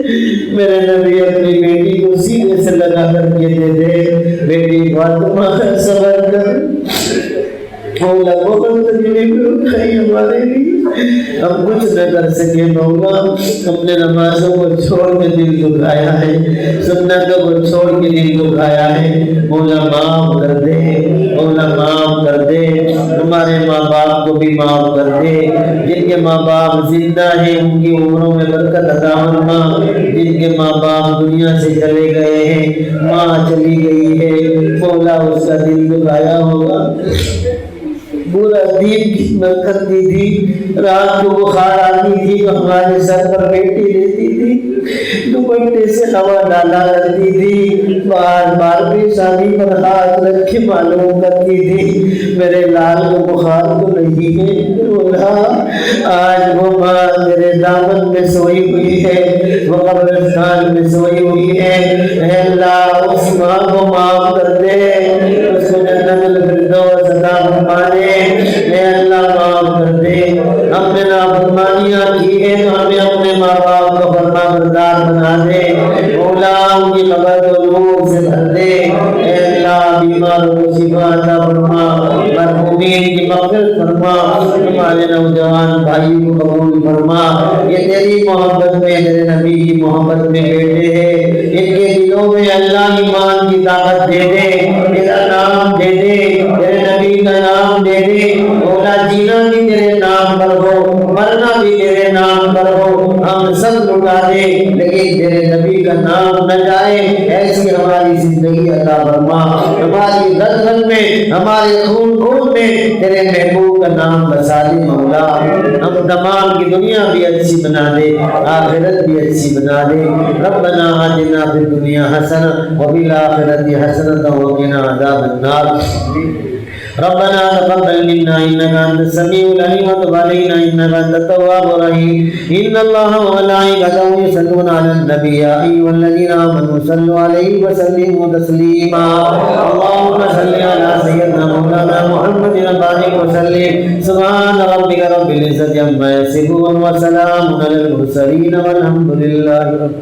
A: میرے نبی اپنی بیٹی کو سینے سے لگا کر کہتے تھے بیٹی فاطمہ صبر کر, مولا بہت تکلیفیں اٹھائی ہمارے لیے, ہم کچھ نہ کر سکے. مولا ہم نے نمازوں کو چھوڑ کے دل دکھایا ہے, سنتوں کو چھوڑ کے دل دکھایا ہے. مولا معاف کر دے, مولا معاف کر دے. ہمارے ماں باپ کو بھی معاف کر دے. جن کے ماں باپ زندہ ہیں ان کی عمروں میں برکت عطا فرما. جن کے ماں باپ دنیا سے چلے گئے ہیں, ماں چلی گئی ہے, مولا اس کا دل دکھایا ہوگا. پورا دین خدمت کرتی تھی, رات کو بخار آتی تھی تو ہمارے سر پر بیٹی لیتی تھی, دوپٹے سے ہوا ڈالا کرتی تھی, بار بار پیشانی پر ہاتھ رکھ کے معلوم کرتی تھی میرے لال کو بخار تو نہیں ہے. بولا آج وہ ماں میرے دامن میں سوئی ہوئی ہے, وہ قبرستان میں سوئی ہوئی ہے. اے اللہ اس ماں کو معاف کر دے, اس کو جنت الفردوس عطا فرما دے. اے اللہ معاف کر دے. ہم نے نافرمانیاں کی ہیں تو ہمیں اپنے ماں باپ کو فرما بردار بنا دے. مولا ان کی قبر کو نور سے بھر دے. اے اللہ بیماروں کو شفا عطا فرما, مرحومین کی مغفرت فرما. ہمارے نوجوان بھائی کو قبول فرما. یہ تیری محبت میں, تیرے نبی کی محبت میں بیٹھے ہیں, ان کے دلوں میں اللہ ایمان کی طاقت دے دے, تیرا نام دے دے, تیرے نبی کا نام دے دے. مولا جینا بھی تیرے نام پر ہو, مرنا بھی تیرے نام پر ہو. ہم سب لٹا دے لیکن تیرے نبی کا نام نہ جائے, ایسی ہماری زندگی عطا فرما. ہماری گردن میں, ہمارے خون خون میں تیرے محبوب کا نام بسا دے. مولا ہم تمام کی دنیا بھی اچھی بنا دے, آخرت بھی اچھی بنا دے. ربنا آتنا فی الدنیا حسنہ وفی الآخرۃ حسنۃ وقنا عذاب النار. ربنا تقبل منا انك انت السميع العليم وتب علينا انك انت التواب الرحيم. ان الله وملائكته يصلون على النبي يا ايها الذين امنوا صلوا عليه وسلموا تسليما. اللهم صل على سيدنا مولانا محمد وبارك وسلم. سبحان ربك رب العزة عما يصفون وسلام على المرسلين والحمد لله رب